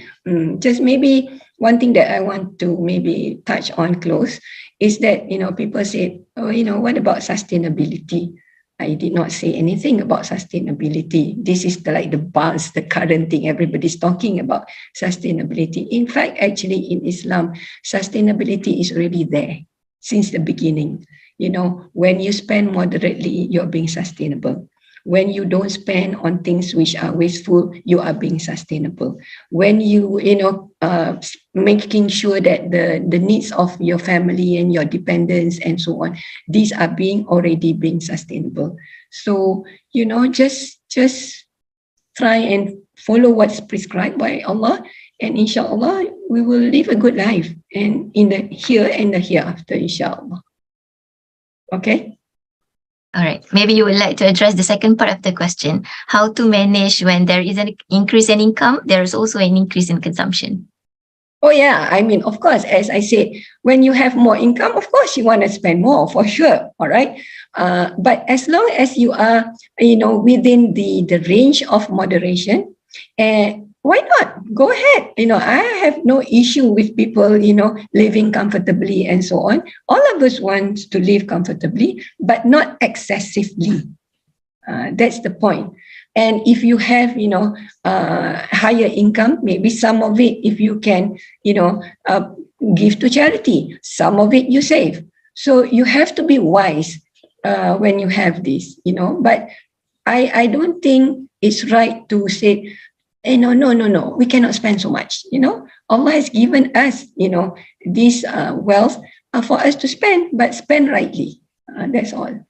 Just maybe one thing that I want to maybe touch on close is that, people say, oh, what about sustainability? I did not say anything about sustainability. This is the buzz, the current thing. Everybody's talking about sustainability. In fact, actually in Islam, sustainability is already there since the beginning. When you spend moderately, you're being sustainable. When you don't spend on things which are wasteful, you are being sustainable. When you, making sure that the needs of your family and your dependents and so on, these are already being sustainable. So, just try and follow what's prescribed by Allah, and inshallah, we will live a good life and in the here and the hereafter, inshallah. Okay? All right. Maybe you would like to address the second part of the question. How to manage when there is an increase in income, there is also an increase in consumption. Oh, yeah. I mean, of course, as I said, when you have more income, of course, you want to spend more for sure. All right. But as long as you are, within the range of moderation, why not? Go ahead. I have no issue with people, living comfortably and so on. All of us want to live comfortably, but not excessively. That's the point. And if you have, higher income, maybe some of it, if you can, give to charity, some of it you save. So you have to be wise when you have this, but I don't think it's right to say, no, we cannot spend so much. Allah has given us, this wealth for us to spend, but spend rightly. That's all.